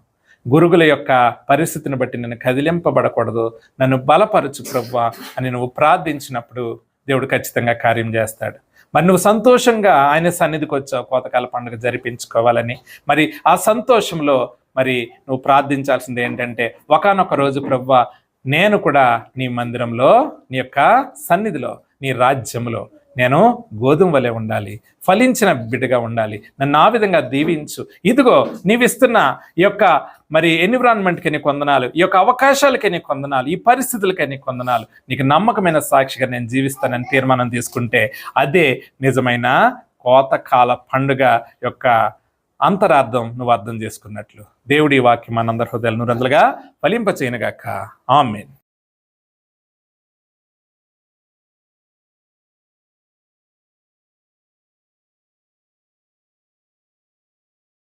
గురుగుల యొక్క పరిస్థితిని బట్టి నేను కదిలింపబడకూడదు, నన్ను బలపరచు ప్రభువా అని నువ్వు ప్రార్థించినప్పుడు దేవుడు ఖచ్చితంగా కార్యం చేస్తాడు. మరి నువ్వు సంతోషంగా ఆయన సన్నిధికి వచ్చావు కోతకాల పండుగ జరిపించుకోవాలని. మరి ఆ సంతోషంలో మరి నువ్వు ప్రార్థించాల్సింది ఏంటంటే, ఒకానొక రోజు ప్రభువా, నేను కూడా నీ మందిరంలో, నీ యొక్క సన్నిధిలో, నీ రాజ్యంలో నేను గోధుమ వలె ఉండాలి, ఫలించిన బిడ్డగా ఉండాలి, నన్ను ఆ విధంగా దీవించు. ఇదిగో నీవిస్తున్న ఈ యొక్క మరి ఎన్విరాన్మెంట్కి నీకు వందనాలు, ఈ యొక్క అవకాశాలకి నీకు వందనాలు, ఈ పరిస్థితులకి నీకు వందనాలు, నీకు నమ్మకమైన సాక్షిగా నేను జీవిస్తానని తీర్మానం తీసుకుంటే అదే నిజమైన కోతకాల పండుగ యొక్క అంతరార్థం నువ్వు అర్థం చేసుకున్నట్లు. దేవుడి వాక్యం మనందరి హృదయాలు నూరంతలుగా ఫలింపచేయనుగాక. ఆమేన్.